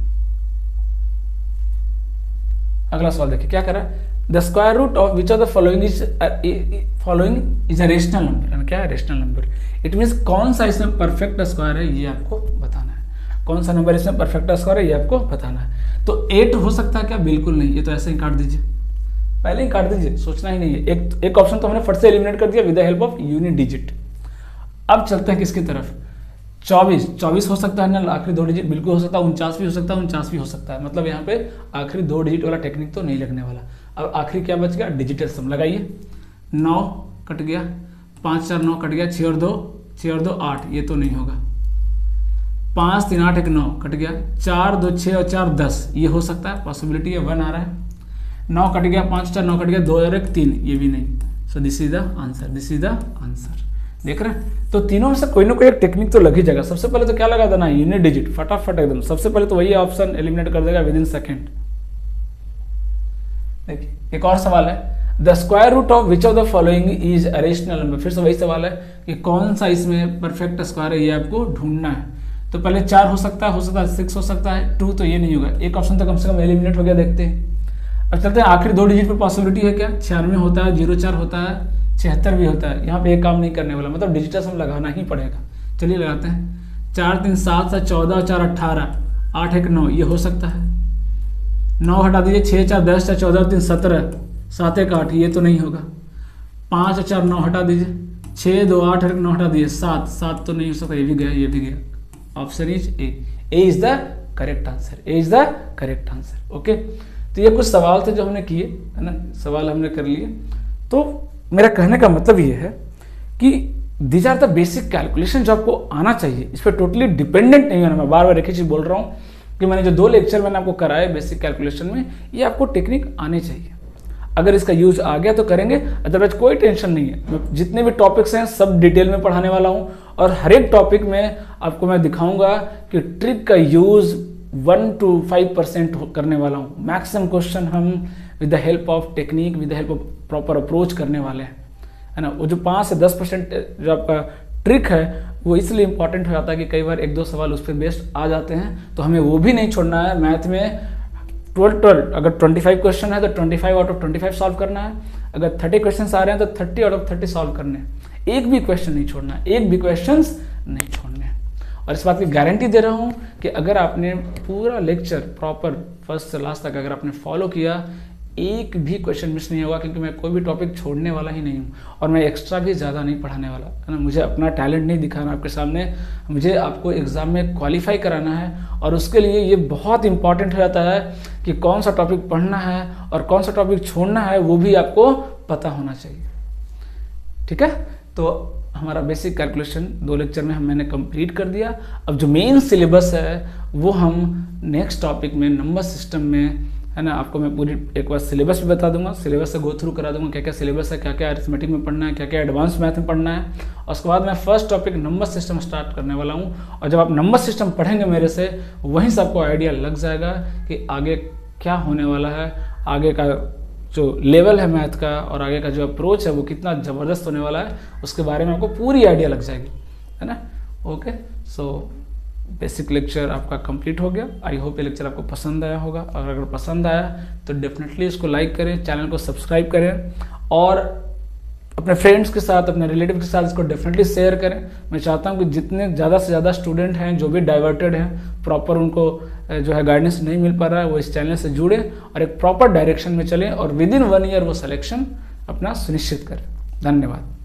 अगला सवाल देखिए क्या कर रहा है, the square root of which of the following is a rational number. क्या है? Rational number. इट मीन्स कौन सा इसमें परफेक्ट स्क्वायर है ये आपको बताना है। कौन सा नंबर इसमें परफेक्ट स्क्वायर है ये आपको बताना है। तो 8 हो सकता है क्या? बिल्कुल नहीं, ये तो ऐसे ही काट दीजिए, पहले ही काट दीजिए, सोचना ही नहीं है। एक ऑप्शन तो हमने फट से एलिमिनेट कर दिया with the help of unit digit. अब चलते हैं किसकी तरफ, 24 हो सकता है ना, आखिरी 2 डिजिट बिल्कुल हो सकता है। 49 भी हो सकता है, 49 भी हो सकता है। मतलब यहाँ पे आखिरी 2 डिजिट वाला टेक्निक तो नहीं लगने वाला। अब आखिरी क्या बच गया? डिजिटल सम लगाइए। 9 कट गया, 5 4 9 कट गया, 6 और 2 8, ये तो नहीं होगा। 5 3 8 1 9 कट गया, 4 2 6 और 4 10, ये हो सकता है, पॉसिबिलिटी है। 1 आ रहा है। 9 कट गया, 5 4 9 कट गया, 2 और 1 3, ये भी नहीं। सो this is the answer, this is the answer. देख रहे हैं? तो तीनों में से कोई ना कोई एक टेक्निक तो लग ही जाएगा। सबसे पहले तो क्या लगा देना, यूनिट डिजिट, फटाफट एकदम। सबसे पहले तो वही ऑप्शन एलिमिनेट कर देगा विद इन सेकेंड। देखिए एक और सवाल है, the square root of which of the following is a rational number. फिर से वही सवाल है कि कौन सा इसमें परफेक्ट स्क्वायर है, ये आपको ढूंढना है। तो पहले 4 हो सकता है 6 हो सकता है, 2 तो ये नहीं होगा। एक ऑप्शन तो कम से कम एलिमिनेट हो गया, देखते हैं। अब चलते हैं आखिरी 2 डिजिट पर पॉसिबिलिटी है क्या? 96 होता है, 04 होता है, 76 भी होता है। यहाँ पे एक काम नहीं करने वाला, मतलब डिजिटल सम लगाना ही पड़ेगा। चलिए लगाते हैं। 4 3 7 7 14 और 4 18, 8 1 9, ये हो सकता है। 9 हटा दीजिए, 6 4 10 4 14 3 17, 7 1 8, ये तो नहीं होगा। 5 और 4 9 हटा दीजिए, 6 2 8 1 9 हटा दीजिए, 7 तो नहीं हो सकता, ये भी गया, ये भी गया। Option is a is the correct answer, A is the correct answer. Okay, तो ये कुछ सवाल थे जो हमने किए, है ना, सवाल हमने कर लिए। तो मेरा कहने का मतलब ये है कि these are the basic calculation जो आपको आना चाहिए। इस पर टोटली डिपेंडेंट नहीं होना। मैं बार बार एक ही चीज बोल रहा हूँ कि मैंने जो 2 लेक्चर मैंने आपको कराए बेसिक कैलकुलेशन में, ये आपको टेक्निक आनी चाहिए। अगर इसका यूज आ गया तो करेंगे, अदरवाइज कोई टेंशन नहीं है। मैं जितने भी टॉपिक्स हैं सब डिटेल में पढ़ाने वाला हूँ, और हर एक टॉपिक में आपको मैं दिखाऊंगा कि ट्रिक का यूज 1 to 5% करने वाला हूँ। मैक्सिमम क्वेश्चन हम with the help of technique, with the help of proper approach करने वाले हैं, है ना। वो जो 5 से 10% जो आपका ट्रिक है वो इसलिए इंपॉर्टेंट हो जाता है कि कई बार 1-2 सवाल उस पर बेस्ड आ जाते हैं, तो हमें वो भी नहीं छोड़ना है। मैथ में 12 अगर 25 क्वेश्चन है तो 25 आउट ऑफ 25 सॉल्व करना है। अगर 30 क्वेश्चन आ रहे हैं तो 30 आउट ऑफ 30 सॉल्व करने हैं। एक भी क्वेश्चन नहीं छोड़ना है, एक भी क्वेश्चन नहीं छोड़ने हैं। और इस बात की गारंटी दे रहा हूँ कि अगर आपने पूरा लेक्चर प्रॉपर फर्स्ट से लास्ट तक अगर आपने फॉलो किया, एक भी क्वेश्चन मिस नहीं होगा, क्योंकि मैं कोई भी टॉपिक छोड़ने वाला ही नहीं हूँ, और मैं एक्स्ट्रा भी ज़्यादा नहीं पढ़ाने वाला, है ना। मुझे अपना टैलेंट नहीं दिखाना आपके सामने, मुझे आपको एग्जाम में क्वालिफाई कराना है। और उसके लिए ये बहुत इंपॉर्टेंट हो जाता है कि कौन सा टॉपिक पढ़ना है और कौन सा टॉपिक छोड़ना है, वो भी आपको पता होना चाहिए। ठीक है, तो हमारा बेसिक कैलकुलेशन 2 लेक्चर में मैंने कंप्लीट कर दिया। अब जो मेन सिलेबस है वो हम नेक्स्ट टॉपिक में नंबर सिस्टम में, है ना, आपको मैं पूरी एक बार सिलेबस भी बता दूंगा, सिलेबस से गो थ्रू करा दूंगा, क्या क्या सिलेबस है, क्या क्या अरिथमेटिक में पढ़ना है, क्या क्या एडवांस मैथ में पढ़ना है। और उसके बाद मैं first topic number system start करने वाला हूँ। और जब आप नंबर सिस्टम पढ़ेंगे मेरे से, वहीं से आपको आइडिया लग जाएगा कि आगे क्या होने वाला है, आगे का जो लेवल है मैथ का और आगे का जो अप्रोच है वो कितना ज़बरदस्त होने वाला है, उसके बारे में आपको पूरी आइडिया लग जाएगी, है ना। ओके, सो बेसिक लेक्चर आपका कंप्लीट हो गया। आई होप ये लेक्चर आपको पसंद आया होगा, और अगर पसंद आया तो डेफिनेटली इसको लाइक करें, चैनल को सब्सक्राइब करें, और अपने फ्रेंड्स के साथ, अपने रिलेटिव के साथ इसको डेफिनेटली शेयर करें। मैं चाहता हूं कि जितने ज़्यादा से ज़्यादा स्टूडेंट हैं जो भी डाइवर्टेड हैं, प्रॉपर उनको जो है गाइडेंस नहीं मिल पा रहा है, वो इस चैनल से जुड़े और एक प्रॉपर डायरेक्शन में चलें, और विद इन 1 ईयर वो सिलेक्शन अपना सुनिश्चित करें। धन्यवाद।